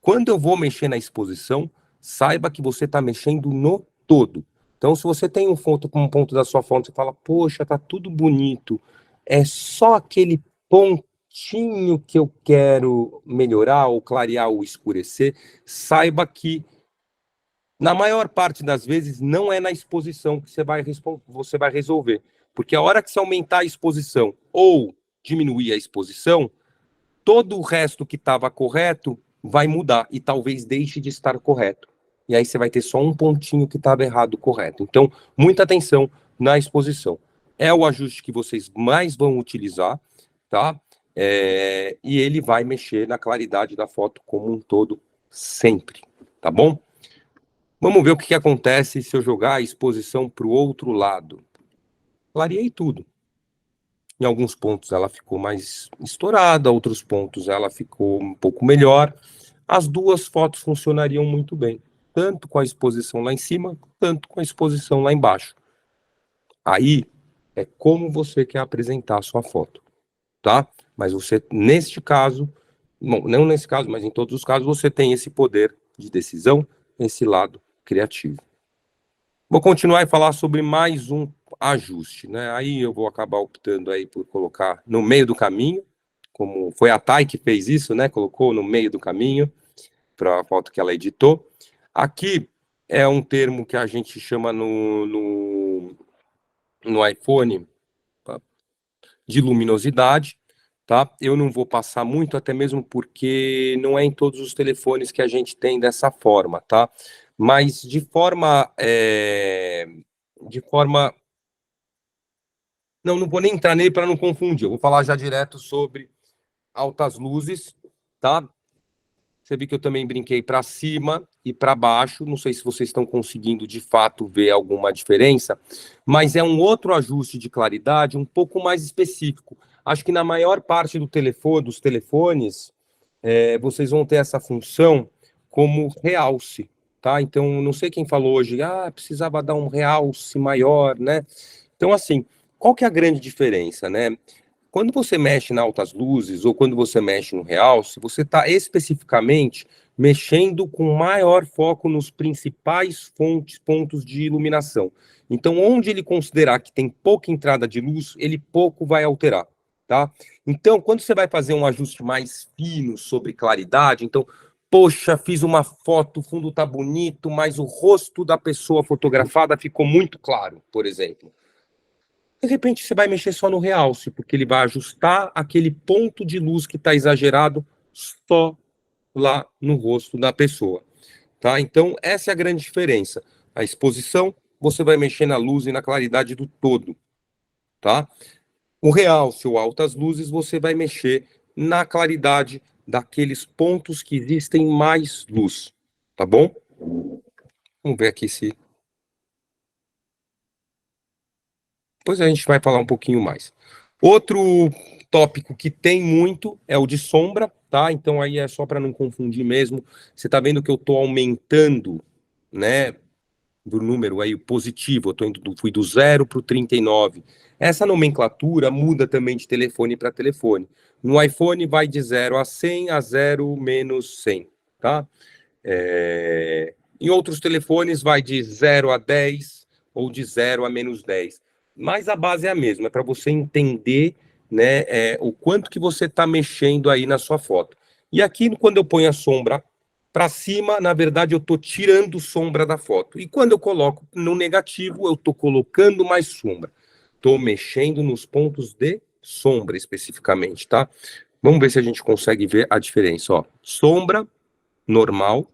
Quando eu vou mexer na exposição, saiba que você está mexendo no todo. Então, se você tem um ponto da sua foto, você fala, poxa, tá tudo bonito, é só aquele pontinho que eu quero melhorar, ou clarear, ou escurecer, saiba que, na maior parte das vezes, não é na exposição que você vai resolver. Porque a hora que você aumentar a exposição ou diminuir a exposição, todo o resto que estava correto vai mudar e talvez deixe de estar correto. E aí você vai ter só um pontinho que estava errado correto. Então, muita atenção na exposição. É o ajuste que vocês mais vão utilizar, tá? E ele vai mexer na claridade da foto como um todo sempre, tá bom? Vamos ver o que acontece se eu jogar a exposição para o outro lado. Clareei tudo. Em alguns pontos ela ficou mais estourada, outros pontos ela ficou um pouco melhor. As duas fotos funcionariam muito bem, tanto com a exposição lá em cima, tanto com a exposição lá embaixo. Aí é como você quer apresentar a sua foto, tá? Mas você, neste caso, não nesse caso, mas em todos os casos, você tem esse poder de decisão, esse lado criativo. Vou continuar e falar sobre mais um ajuste, né? Aí eu vou acabar optando aí por colocar no meio do caminho, como foi a Thay que fez isso, né? Colocou no meio do caminho para a foto que ela editou. Aqui é um termo que a gente chama no iPhone de luminosidade, tá? Eu não vou passar muito, até mesmo porque não é em todos os telefones que a gente tem dessa forma, tá? Mas de forma não vou nem entrar nele para não confundir. Eu vou falar já direto sobre altas luzes, tá? Você viu que eu também brinquei para cima e para baixo. Não sei se vocês estão conseguindo de fato ver alguma diferença, mas é um outro ajuste de claridade um pouco mais específico. Acho que na maior parte dos telefones, vocês vão ter essa função como realce, tá? Então, não sei quem falou hoje, precisava dar um realce maior, né? Então, assim, qual que é a grande diferença, né? Quando você mexe em altas luzes ou quando você mexe no realce, você está especificamente mexendo com maior foco nos principais pontos de iluminação. Então, onde ele considerar que tem pouca entrada de luz, ele pouco vai alterar, tá? Então, quando você vai fazer um ajuste mais fino sobre claridade, então, poxa, fiz uma foto, o fundo tá bonito, mas o rosto da pessoa fotografada ficou muito claro, por exemplo. De repente você vai mexer só no realce, porque ele vai ajustar aquele ponto de luz que está exagerado só lá no rosto da pessoa, tá? Então, essa é a grande diferença. A exposição, você vai mexer na luz e na claridade do todo, tá? O realce ou altas luzes, você vai mexer na claridade daqueles pontos que existem mais luz, tá bom? Vamos ver aqui se... Depois a gente vai falar um pouquinho mais. Outro tópico que tem muito é o de sombra, tá? Então aí é só para não confundir mesmo. Você tá vendo que eu tô aumentando, né, do número aí positivo, fui do 0 para o 39. Essa nomenclatura muda também de telefone para telefone. No iPhone vai de 0 a 100 a 0 menos 100, tá? Em outros telefones vai de 0 a 10 ou de 0 a menos 10. Mas a base é a mesma, é para você entender, né, o quanto que você está mexendo aí na sua foto. E aqui, quando eu ponho a sombra para cima, na verdade, eu estou tirando sombra da foto. E quando eu coloco no negativo, eu estou colocando mais sombra. Estou mexendo nos pontos de sombra, especificamente, tá? Vamos ver se a gente consegue ver a diferença. Ó, sombra, normal,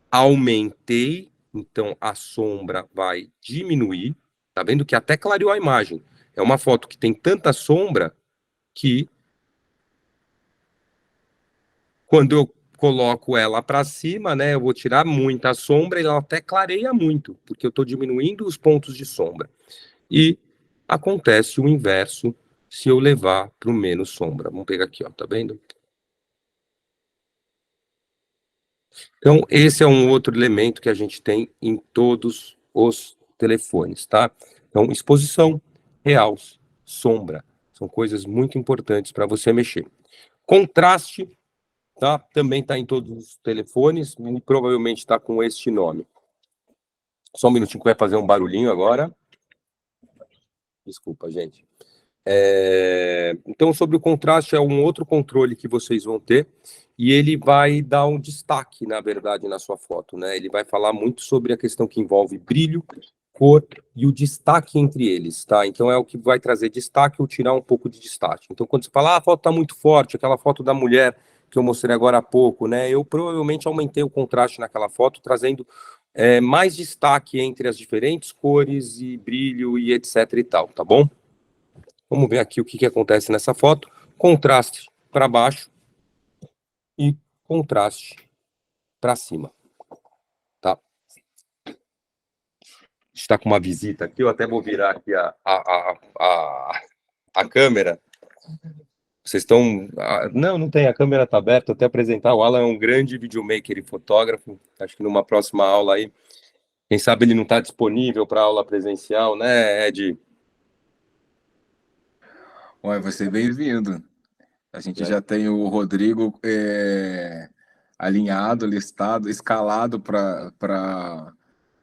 aumentei, então a sombra vai diminuir. Tá vendo que até clareou a imagem. É uma foto que tem tanta sombra que quando eu coloco ela para cima, né, eu vou tirar muita sombra e ela até clareia muito, porque eu estou diminuindo os pontos de sombra. E acontece o inverso se eu levar para o menos sombra. Vamos pegar aqui, ó, tá vendo? Então, esse é um outro elemento que a gente tem em todos os telefones, tá? Então, exposição, realce, sombra, são coisas muito importantes para você mexer. Contraste, tá? Também está em todos os telefones e provavelmente está com este nome. Só um minutinho que vai fazer um barulhinho agora. Desculpa, gente. Então, sobre o contraste, é um outro controle que vocês vão ter e ele vai dar um destaque, na verdade, na sua foto, né? Ele vai falar muito sobre a questão que envolve brilho, cor e o destaque entre eles, tá? Então, é o que vai trazer destaque ou tirar um pouco de destaque. Então, quando você fala, a foto tá muito forte, aquela foto da mulher que eu mostrei agora há pouco, né? Eu provavelmente aumentei o contraste naquela foto, trazendo mais destaque entre as diferentes cores e brilho e etc e tal, tá bom? Vamos ver aqui o que acontece nessa foto. Contraste para baixo e contraste para cima, tá? Está com uma visita aqui, eu até vou virar aqui a câmera. Vocês estão... Não tem, a câmera está aberta, até apresentar. O Alan é um grande videomaker e fotógrafo. Acho que numa próxima aula aí, quem sabe ele não está disponível para aula presencial, né, Ed? Ué, vai ser bem-vindo. A gente já tem o Rodrigo alinhado, listado, escalado para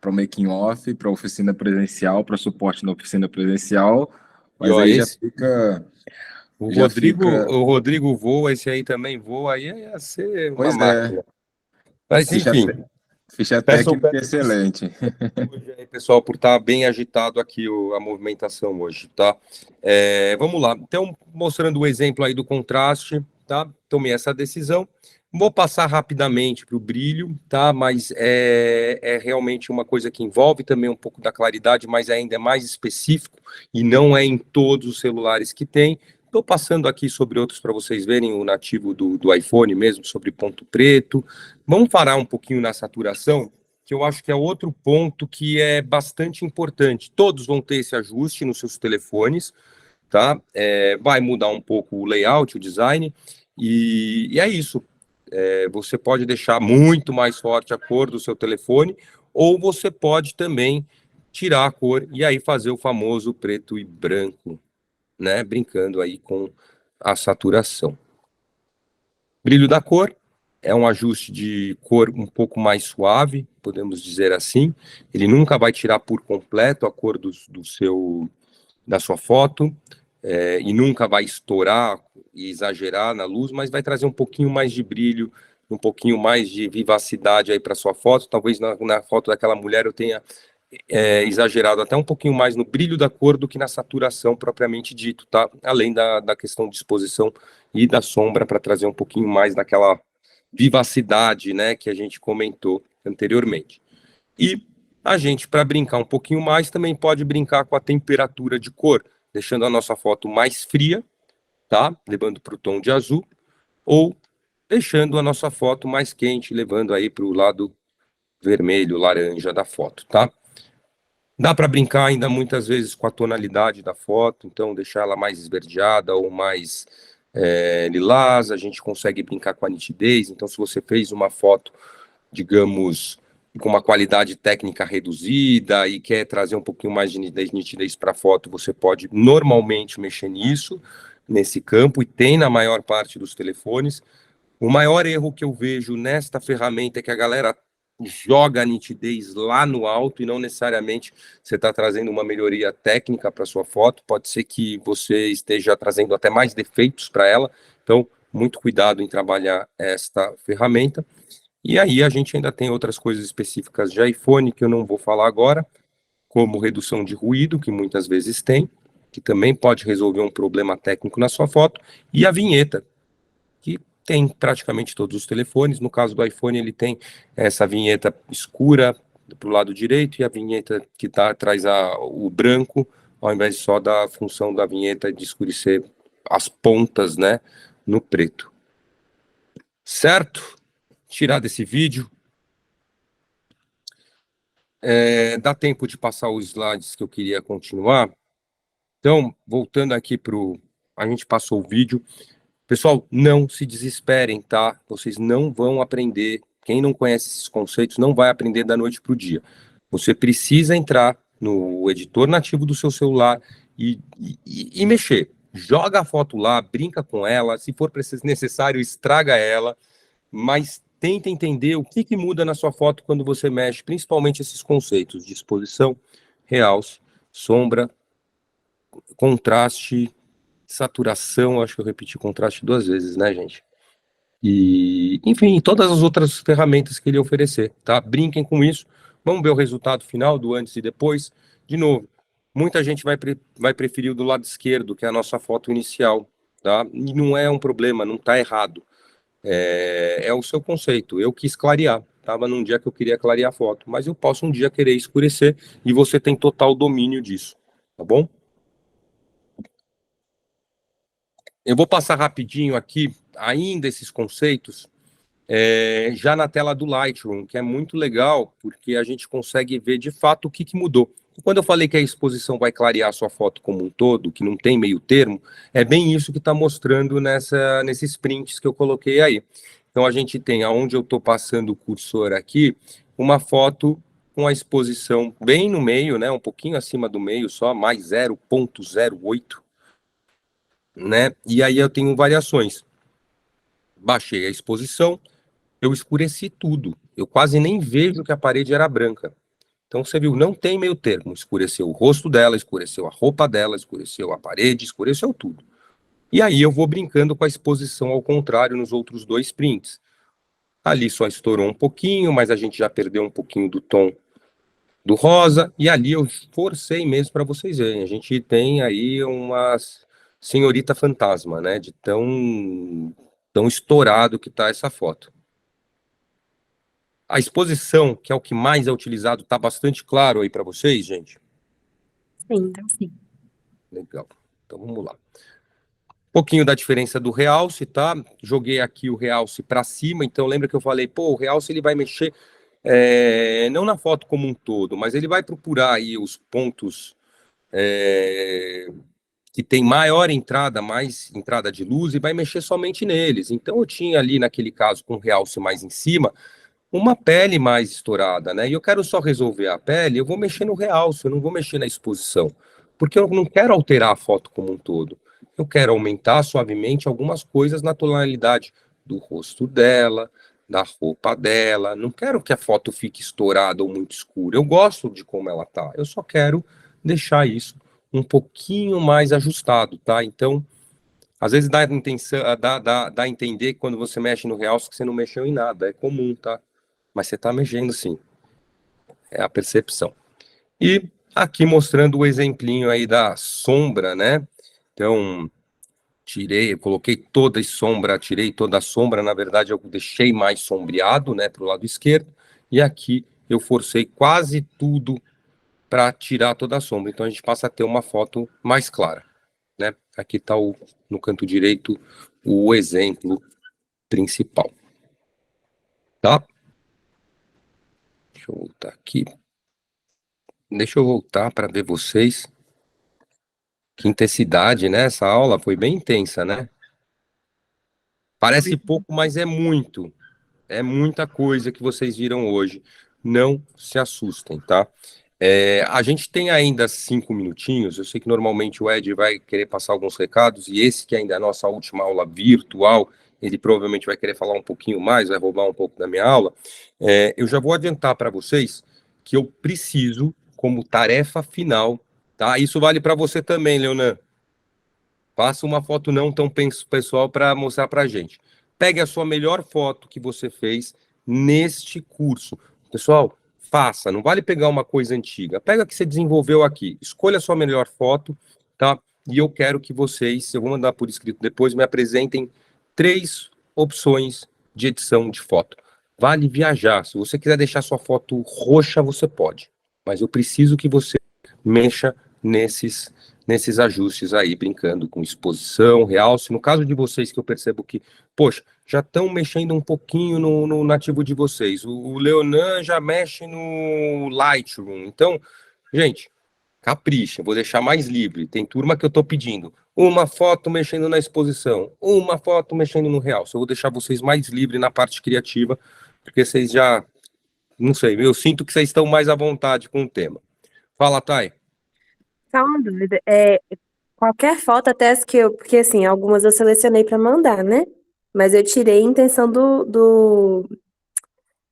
o making off, para oficina presencial, para suporte na oficina presencial. Mas E, ó, aí já esse- fica. O Já Rodrigo, fica. o Rodrigo voa, esse aí também voa, aí ia ser uma Pois máquina. é, Mas, ficha, enfim, ficha peço técnica excelente. hoje aí, pessoal, por estar bem agitado aqui a movimentação hoje, tá? Vamos lá. Então, mostrando o exemplo aí do contraste, tá? Tomei essa decisão. Vou passar rapidamente para o brilho, tá? Mas é realmente uma coisa que envolve também um pouco da claridade, mas ainda é mais específico e não é em todos os celulares que tem. Estou passando aqui sobre outros para vocês verem o nativo do iPhone mesmo, sobre ponto preto. Vamos parar um pouquinho na saturação, que eu acho que é outro ponto que é bastante importante. Todos vão ter esse ajuste nos seus telefones, tá? Vai mudar um pouco o layout, o design, e é isso. Você pode deixar muito mais forte a cor do seu telefone, ou você pode também tirar a cor e aí fazer o famoso preto e branco, né? Brincando aí com a saturação. Brilho da cor é um ajuste de cor um pouco mais suave, podemos dizer assim. Ele nunca vai tirar por completo a cor da sua foto, e nunca vai estourar e exagerar na luz, mas vai trazer um pouquinho mais de brilho, um pouquinho mais de vivacidade aí para sua foto. Talvez na foto daquela mulher eu tenha exagerado até um pouquinho mais no brilho da cor do que na saturação propriamente dito, tá? Além da questão de exposição e da sombra para trazer um pouquinho mais daquela vivacidade, né, que a gente comentou anteriormente. E a gente, para brincar um pouquinho mais, também pode brincar com a temperatura de cor, deixando a nossa foto mais fria, tá? Levando para o tom de azul, ou deixando a nossa foto mais quente, levando aí para o lado vermelho, laranja da foto, tá? Dá para brincar ainda muitas vezes com a tonalidade da foto, então deixar ela mais esverdeada ou mais lilás, a gente consegue brincar com a nitidez. Então, se você fez uma foto, digamos, com uma qualidade técnica reduzida e quer trazer um pouquinho mais de nitidez para a foto, você pode normalmente mexer nesse campo, e tem na maior parte dos telefones. O maior erro que eu vejo nesta ferramenta é que a galera joga a nitidez lá no alto e não necessariamente você está trazendo uma melhoria técnica para sua foto. Pode ser que você esteja trazendo até mais defeitos para ela. Então, muito cuidado em trabalhar esta ferramenta. E aí a gente ainda tem outras coisas específicas de iPhone que eu não vou falar agora, como redução de ruído, que muitas vezes tem, que também pode resolver um problema técnico na sua foto, e a vinheta, que tem praticamente todos os telefones. No caso do iPhone, ele tem essa vinheta escura para o lado direito e a vinheta que traz o branco, ao invés só da função da vinheta de escurecer as pontas, né, no preto. Certo? Tirar desse vídeo. Dá tempo de passar os slides que eu queria continuar. Então, voltando aqui a gente passou o vídeo. Pessoal, não se desesperem, tá? Vocês não vão aprender Quem não conhece esses conceitos não vai aprender da noite para o dia. Você precisa entrar no editor nativo do seu celular e mexer. Joga a foto lá, brinca com ela, se for necessário, estraga ela, mas tenta entender o que muda na sua foto quando você mexe, principalmente esses conceitos de exposição, realce, sombra, contraste, saturação. Acho que eu repeti contraste 2 vezes, né, gente? E, enfim, todas as outras ferramentas que ele oferecer, tá? Brinquem com isso. Vamos ver o resultado final do antes e depois. De novo, muita gente vai preferir o do lado esquerdo, que é a nossa foto inicial, tá? E não é um problema, não tá errado. É o seu conceito. Eu quis clarear. Estava num dia que eu queria clarear a foto, mas eu posso um dia querer escurecer e você tem total domínio disso, tá bom? Eu vou passar rapidinho aqui ainda esses conceitos já na tela do Lightroom, que é muito legal, porque a gente consegue ver de fato o que mudou. Quando eu falei que a exposição vai clarear a sua foto como um todo, que não tem meio termo, é bem isso que está mostrando nesses prints que eu coloquei aí. Então a gente tem, aonde eu estou passando o cursor aqui, uma foto com a exposição bem no meio, né, um pouquinho acima do meio só, mais 0,08, né, e aí eu tenho variações. Baixei a exposição, eu escureci tudo. Eu quase nem vejo que a parede era branca. Então você viu, não tem meio termo. Escureceu o rosto dela, escureceu a roupa dela, escureceu a parede, escureceu tudo. E aí eu vou brincando com a exposição ao contrário nos outros 2 prints. Ali só estourou um pouquinho, mas a gente já perdeu um pouquinho do tom do rosa. E ali eu forcei mesmo para vocês verem. A gente tem aí uma senhorita fantasma, né? De tão estourado que tá essa foto. A exposição, que é o que mais é utilizado, tá bastante claro aí para vocês, gente? Sim, tá sim. Legal. Então vamos lá. Um pouquinho da diferença do realce, tá? Joguei aqui o realce para cima, então lembra que eu falei, pô, o realce ele vai mexer não na foto como um todo, mas ele vai procurar aí os pontos que tem maior entrada, mais entrada de luz e vai mexer somente neles. Então eu tinha ali naquele caso com o realce mais em cima, uma pele mais estourada, né? E eu quero só resolver a pele, eu vou mexer no realce, eu não vou mexer na exposição, porque eu não quero alterar a foto como um todo. Eu quero aumentar suavemente algumas coisas na tonalidade do rosto dela, da roupa dela. Não quero que a foto fique estourada ou muito escura. Eu gosto de como ela tá. Eu só quero deixar isso um pouquinho mais ajustado, tá? Então, às vezes dá a entender que quando você mexe no realce que você não mexeu em nada. É comum, tá? Mas você está mexendo sim, é a percepção. E aqui mostrando o exemplinho aí da sombra, né? Então, coloquei toda a sombra, tirei toda a sombra, na verdade eu deixei mais sombreado, né, para o lado esquerdo, e aqui eu forcei quase tudo para tirar toda a sombra, então a gente passa a ter uma foto mais clara, né? Aqui está no canto direito o exemplo principal, tá? Deixa eu voltar aqui. Deixa eu voltar para ver vocês. Que intensidade, né? Essa aula foi bem intensa, né? Parece pouco, mas é muito. É muita coisa que vocês viram hoje. Não se assustem, tá? A gente tem ainda 5 minutinhos. Eu sei que normalmente o Ed vai querer passar alguns recados, e esse que ainda é a nossa última aula virtual, ele provavelmente vai querer falar um pouquinho mais, vai roubar um pouco da minha aula. Eu já vou adiantar para vocês que eu preciso, como tarefa final, tá? Isso vale para você também, Leonan. Faça uma foto não tão pessoal para mostrar para a gente. Pegue a sua melhor foto que você fez neste curso. Pessoal, faça, não vale pegar uma coisa antiga. Pega a que você desenvolveu aqui, escolha a sua melhor foto, tá? E eu quero que vocês, eu vou mandar por escrito depois, me apresentem 3 opções de edição de foto. Vale viajar. Se você quiser deixar sua foto roxa, você pode. Mas eu preciso que você mexa nesses ajustes aí, brincando com exposição, realce. No caso de vocês, que eu percebo que, poxa, já estão mexendo um pouquinho no nativo de vocês. O Leonan já mexe no Lightroom. Então, gente, capricha, vou deixar mais livre. Tem turma que eu estou pedindo uma foto mexendo na exposição, uma foto mexendo no realce. Eu vou deixar vocês mais livres na parte criativa, porque vocês já, não sei, eu sinto que vocês estão mais à vontade com o tema. Fala, Thay. Só uma dúvida. Qualquer foto, até as que eu. Porque, assim, algumas eu selecionei para mandar, né? Mas eu tirei a intenção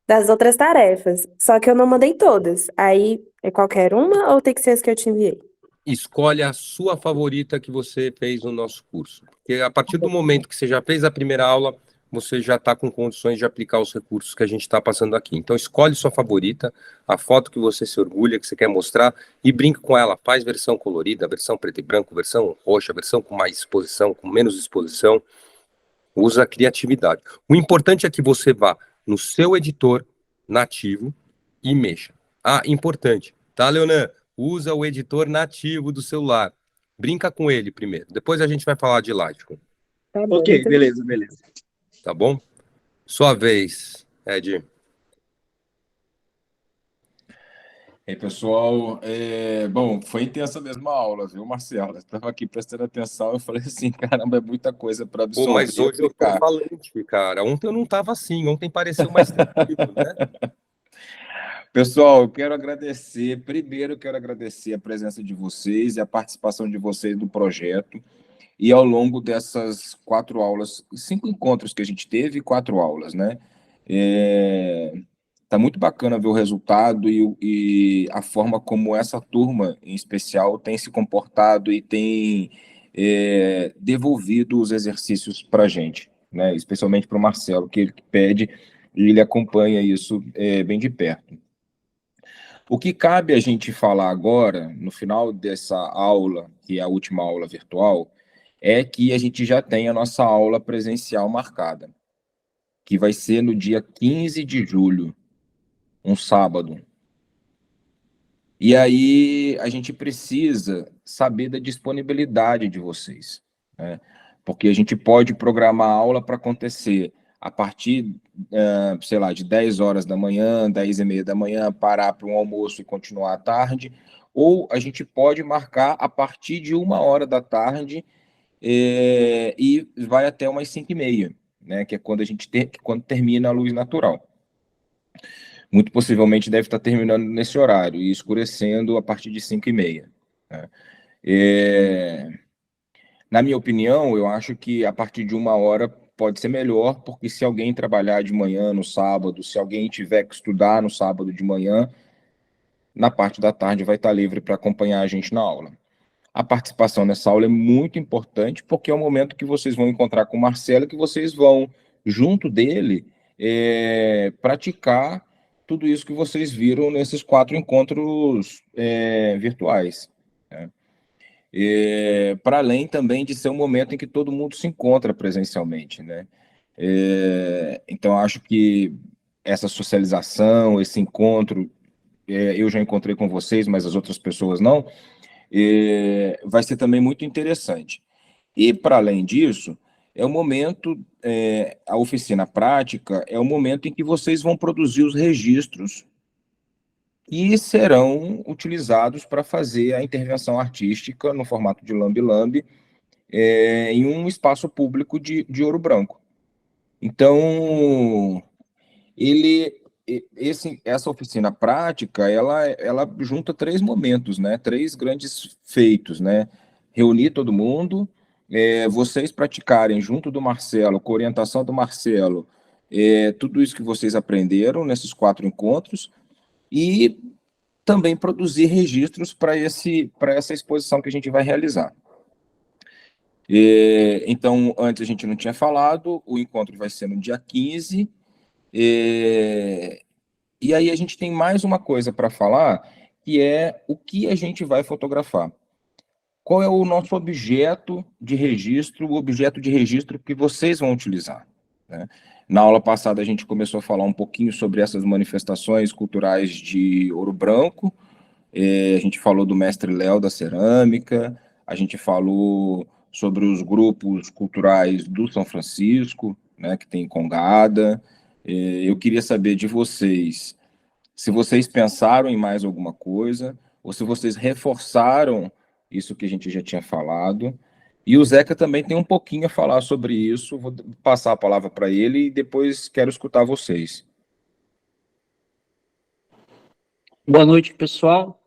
das outras tarefas. Só que eu não mandei todas. Aí é qualquer uma ou tem que ser as que eu te enviei? Escolhe a sua favorita que você fez no nosso curso. Porque a partir do momento que você já fez a primeira aula, você já está com condições de aplicar os recursos que a gente está passando aqui. Então, escolhe sua favorita, a foto que você se orgulha, que você quer mostrar, e brinca com ela. Faz versão colorida, versão preto e branco, versão roxa, versão com mais exposição, com menos exposição. Usa a criatividade. O importante é que você vá no seu editor nativo e mexa. Ah, importante, tá, Leonan? Usa o editor nativo do celular. Brinca com ele primeiro. Depois a gente vai falar de Lightroom. Tá bom. Ok, beleza, beleza. Tá bom? Sua vez, Ed. E aí, pessoal, bom, foi intensa mesmo a aula, viu, Marcelo? Eu estava aqui prestando atenção, eu falei assim, caramba, é muita coisa para Pô, absorver mas e hoje eu tô aplicar. falante, cara. Ontem eu não tava assim. Ontem pareceu mais tranquilo, né? Pessoal, eu quero agradecer, primeiro eu quero agradecer a presença de vocês e a participação de vocês no projeto. E ao longo dessas 4 aulas, 5 encontros que a gente teve, 4 aulas, né? Tá muito bacana ver o resultado e a forma como essa turma, em especial, tem se comportado e tem devolvido os exercícios para a gente, né? Especialmente para o Marcelo, que ele pede e ele acompanha isso bem de perto. O que cabe a gente falar agora, no final dessa aula, que é a última aula virtual, é que a gente já tem a nossa aula presencial marcada, que vai ser no dia 15 de julho, um sábado. E aí a gente precisa saber da disponibilidade de vocês, né? Porque a gente pode programar a aula para acontecer a partir, sei lá, de 10 horas da manhã, 10 e meia da manhã, parar para um almoço e continuar à tarde, ou a gente pode marcar a partir de 1 hora da tarde e vai até umas 5 e meia, né? Que é quando quando termina a luz natural. Muito possivelmente deve estar terminando nesse horário e escurecendo a partir de 5 e meia, né? Na minha opinião, eu acho que a partir de 1 hora pode ser melhor, porque se alguém trabalhar de manhã no sábado, se alguém tiver que estudar no sábado de manhã, na parte da tarde vai estar livre para acompanhar a gente na aula. A participação nessa aula é muito importante, porque é o momento que vocês vão encontrar com o Marcelo, que vocês vão, junto dele, praticar tudo isso que vocês viram nesses 4 encontros virtuais, né? Para além também de ser um momento em que todo mundo se encontra presencialmente, né? Então, acho que essa socialização, esse encontro, eu já encontrei com vocês, mas as outras pessoas não, vai ser também muito interessante. E, para além disso, é o momento, a oficina prática é o momento em que vocês vão produzir os registros e serão utilizados para fazer a intervenção artística no formato de lambe-lambe em um espaço público de Ouro Branco. Então, essa oficina prática, ela junta 3 momentos, né? 3 grandes feitos, né? Reunir todo mundo, vocês praticarem junto do Marcelo, com a orientação do Marcelo, tudo isso que vocês aprenderam nesses 4 encontros e também produzir registros para essa exposição que a gente vai realizar. Então, antes a gente não tinha falado, o encontro vai ser no dia 15, e aí a gente tem mais uma coisa para falar, que é o que a gente vai fotografar. Qual é o nosso objeto de registro, o objeto de registro que vocês vão utilizar, né? Na aula passada a gente começou a falar um pouquinho sobre essas manifestações culturais de Ouro Branco, a gente falou do Mestre Léo da cerâmica, a gente falou sobre os grupos culturais do São Francisco, né, que tem Congada. Eu queria saber de vocês, se vocês pensaram em mais alguma coisa, ou se vocês reforçaram isso que a gente já tinha falado. E o Zeca também tem um pouquinho a falar sobre isso, vou passar a palavra para ele e depois quero escutar vocês. Boa noite, pessoal.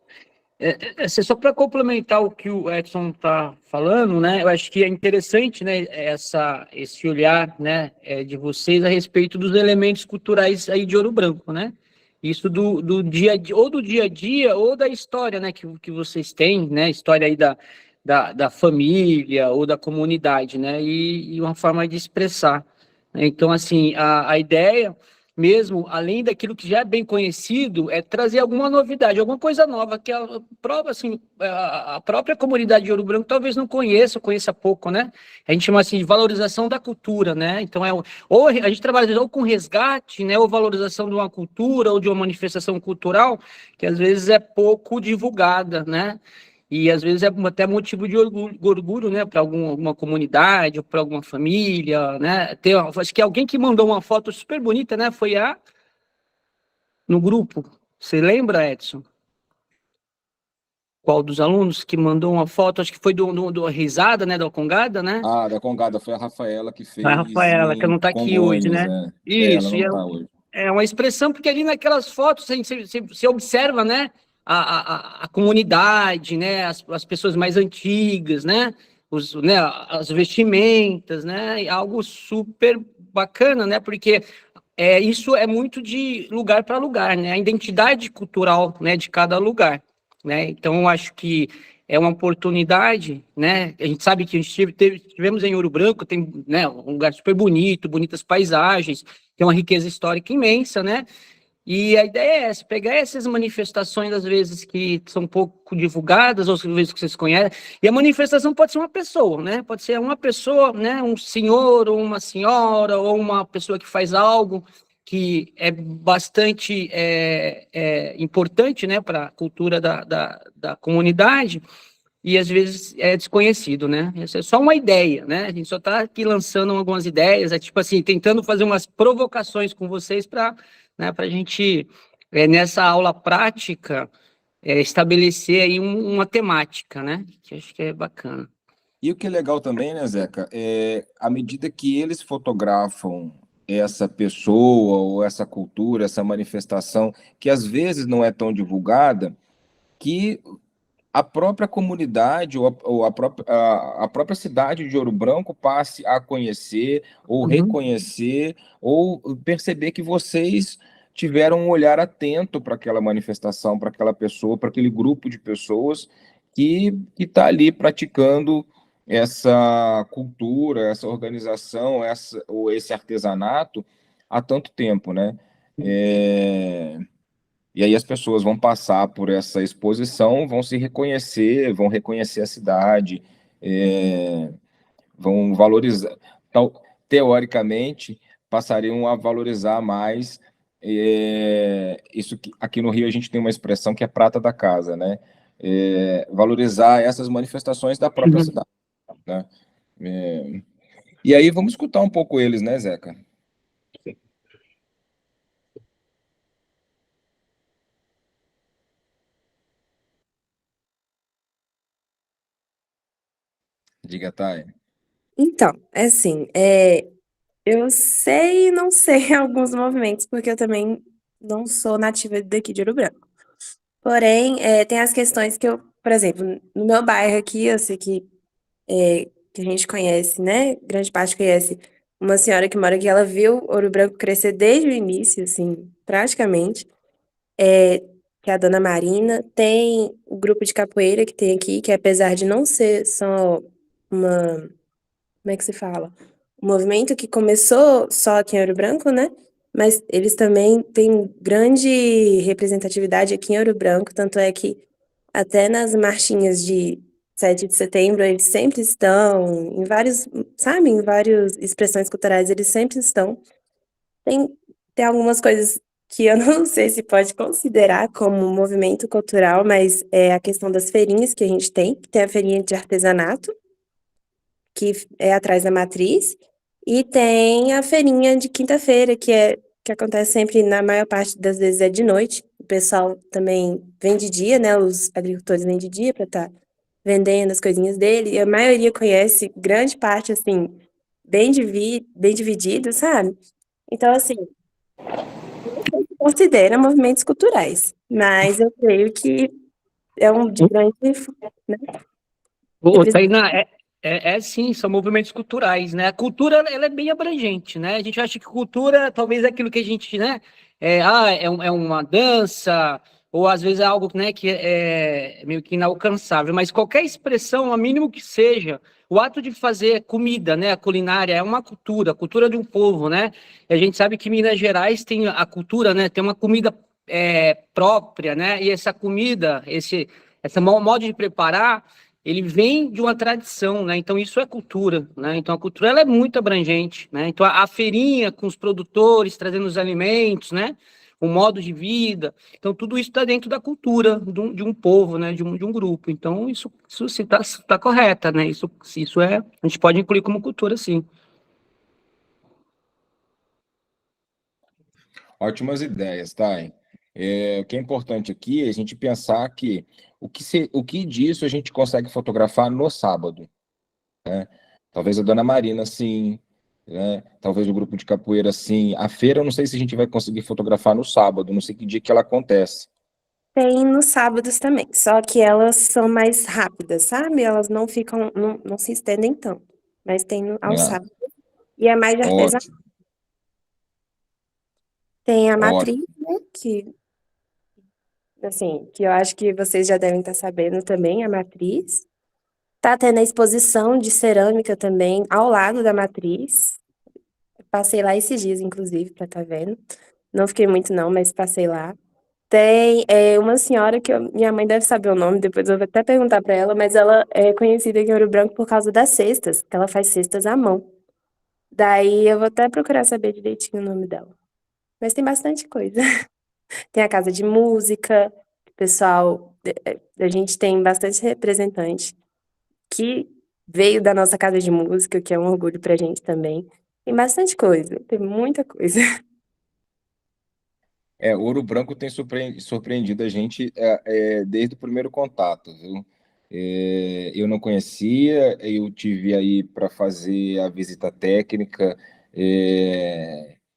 Só para complementar o que o Edson está falando, né? Eu acho que é interessante, né? Esse olhar, né? De vocês a respeito dos elementos culturais aí de Ouro Branco, né? Isso do dia ou do dia a dia ou da história, né? Que vocês têm, né? História aí da família ou da comunidade, né? E uma forma de expressar. Então, assim, a ideia mesmo, além daquilo que já é bem conhecido, é trazer alguma novidade, alguma coisa nova, que assim, a própria comunidade de Ouro Branco talvez não conheça, ou conheça pouco, né? A gente chama assim de valorização da cultura, né? Então, ou a gente trabalha ou com resgate, né? Ou valorização de uma cultura, ou de uma manifestação cultural, que às vezes é pouco divulgada, né? E às vezes é até motivo de orgulho, né, para alguma comunidade ou para alguma família, né? Acho que alguém que mandou uma foto super bonita, né? Foi no grupo. Você lembra, Edson? Qual dos alunos que mandou uma foto? Acho que foi do Risada, né? Da Congada, né? Ah, da Congada foi a Rafaela que A fez Rafaela, que em não está aqui hoje, Congonhas, né? né? Ela Isso, não está hoje. é uma expressão, porque ali naquelas fotos você observa, né, a comunidade, né, as pessoas mais antigas, né, né, as vestimentas, né, algo super bacana, né, porque isso é muito de lugar para lugar, né, a identidade cultural, né, de cada lugar, né, então eu acho que é uma oportunidade, né, a gente sabe que a gente tivemos em Ouro Branco, tem, né, um lugar super bonito, bonitas paisagens, tem uma riqueza histórica imensa, né? E a ideia é essa, pegar essas manifestações, às vezes, que são pouco divulgadas, ou às vezes que vocês conhecem, e a manifestação pode ser uma pessoa, né? Pode ser uma pessoa, né? Um senhor, ou uma senhora, ou uma pessoa que faz algo que é bastante importante, né, para a cultura da comunidade, e às vezes é desconhecido, né? Isso é só uma ideia, né? A gente só está aqui lançando algumas ideias, tipo assim, tentando fazer umas provocações com vocês para, né, para a gente, nessa aula prática, estabelecer aí uma temática, né? Que acho que é bacana. E o que é legal também, né, Zeca, à medida que eles fotografam essa pessoa ou essa cultura, essa manifestação, que às vezes não é tão divulgada, que a própria comunidade ou a própria cidade de Ouro Branco passe a conhecer ou reconhecer ou perceber que vocês tiveram um olhar atento para aquela manifestação, para aquela pessoa, para aquele grupo de pessoas que está ali praticando essa cultura, essa organização, ou esse artesanato há tanto tempo, né? E aí as pessoas vão passar por essa exposição, vão se reconhecer, vão reconhecer a cidade, vão valorizar. Então, teoricamente, passariam a valorizar mais isso que aqui no Rio a gente tem uma expressão que é prata da casa, né? Valorizar essas manifestações da própria cidade, né? E aí vamos escutar um pouco eles, né, Zeca? Diga, Thay. Então, é assim, eu sei e não sei alguns movimentos, porque eu também não sou nativa daqui de Ouro Branco. Porém, tem as questões que eu, por exemplo, no meu bairro aqui, eu sei que a gente conhece, né? Grande parte conhece uma senhora que mora aqui, ela viu Ouro Branco crescer desde o início, assim, praticamente. Que é a Dona Marina. Tem o grupo de capoeira que tem aqui, que apesar de não ser só uma, como é que se fala? Um movimento que começou só aqui em Ouro Branco, né? Mas eles também têm grande representatividade aqui em Ouro Branco, tanto é que até nas marchinhas de 7 de setembro, eles sempre estão, em vários, sabe, em várias expressões culturais, eles sempre estão. Tem algumas coisas que eu não sei se pode considerar como um movimento cultural, mas é a questão das feirinhas que a gente tem, que tem a feirinha de artesanato, que é atrás da matriz, e tem a feirinha de quinta-feira, que acontece sempre, na maior parte das vezes é de noite. O pessoal também vem de dia, né? Os agricultores vêm de dia para estar vendendo as coisinhas dele, e a maioria conhece, grande parte, assim, bem dividido, sabe? Então, assim, não sei se considera movimentos culturais, Mas eu creio que é um de grande, né, Ô, Tainá, sim, são movimentos culturais, né? A cultura, ela é bem abrangente, né? A gente acha que cultura talvez é aquilo que a gente, né? É uma dança, ou às vezes é algo, né, que é meio que inalcançável, mas qualquer expressão, a mínimo que seja, o ato de fazer comida, né? A culinária é uma cultura, a cultura de um povo, né? E a gente sabe que Minas Gerais tem a cultura, né? Tem uma comida própria, né? E essa comida, esse modo de preparar ele vem de uma tradição, né? Então isso é cultura, né? Então a cultura ela é muito abrangente, né? Então a feirinha com os produtores trazendo os alimentos, né? O modo de vida, então tudo isso está dentro da cultura de um povo, né? De um grupo. Então isso está correta, né? Isso a gente pode incluir como cultura, sim. Ótimas ideias, tá? O que é importante aqui é a gente pensar que o que disso a gente consegue fotografar no sábado, né? Talvez a Dona Marina, sim, né? Talvez o grupo de capoeira, sim. A feira, eu não sei se a gente vai conseguir fotografar no sábado, não sei que dia que ela acontece. tem nos sábados também, só que elas são mais rápidas, sabe? Elas não ficam, não se estendem tanto, mas tem aos Ah, sábados. E é mais de artesanato. ótimo, Tem a matriz, ótimo. né? Que, assim, que eu acho que vocês já devem estar sabendo também, a matriz. Tá tendo a exposição de cerâmica também ao lado da matriz. Passei lá esses dias, inclusive, para estar vendo. Não fiquei muito não, mas passei lá. Tem uma senhora que minha mãe deve saber o nome, depois eu vou até perguntar para ela, mas ela é conhecida aqui em Ouro Branco por causa das cestas, que ela faz cestas à mão. Daí eu vou até procurar saber direitinho o nome dela. Mas tem bastante coisa. Tem a casa de música, pessoal, a gente tem bastante representante que veio da nossa casa de música, que é um orgulho pra gente também. Tem bastante coisa, tem muita coisa. Ouro Branco tem surpreendido a gente desde o primeiro contato, viu? Eu não conhecia, eu tive aí para fazer a visita técnica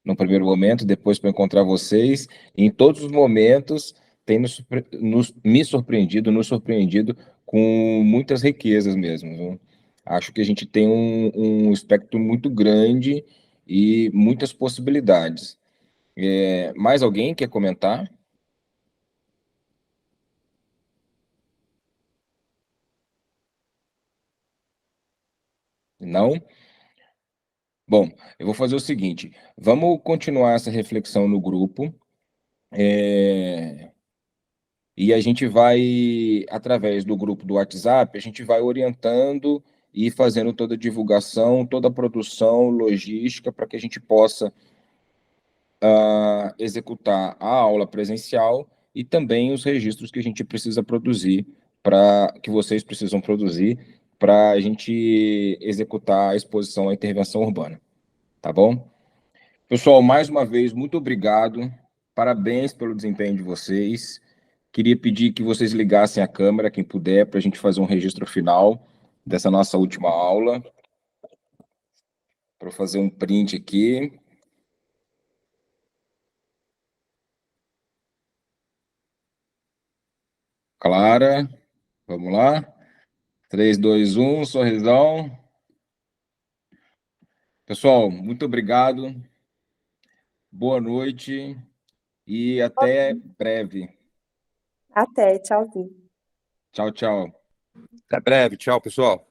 no primeiro momento, depois para encontrar vocês. Em todos os momentos tem me surpreendido, nos surpreendido com muitas riquezas mesmo, viu? Acho que a gente tem um espectro muito grande e muitas possibilidades. Mais alguém quer comentar? Não? Bom, eu vou fazer o seguinte: vamos continuar essa reflexão no grupo, e a gente vai, através do grupo do WhatsApp, a gente vai orientando e fazendo toda a divulgação, toda a produção, logística, para que a gente possa executar a aula presencial e também os registros que a gente precisa produzir, que vocês precisam produzir, para a gente executar a exposição à intervenção urbana, tá bom? Pessoal, mais uma vez, muito obrigado, parabéns pelo desempenho de vocês. Queria pedir que vocês ligassem a câmera, quem puder, para a gente fazer um registro final dessa nossa última aula. Para fazer um print aqui. Clara, vamos lá. 3, 2, 1, sorrisão. Pessoal, muito obrigado. Boa noite e até breve. Até, tchauzinho. Tchau, tchau. Até breve. Tchau, pessoal.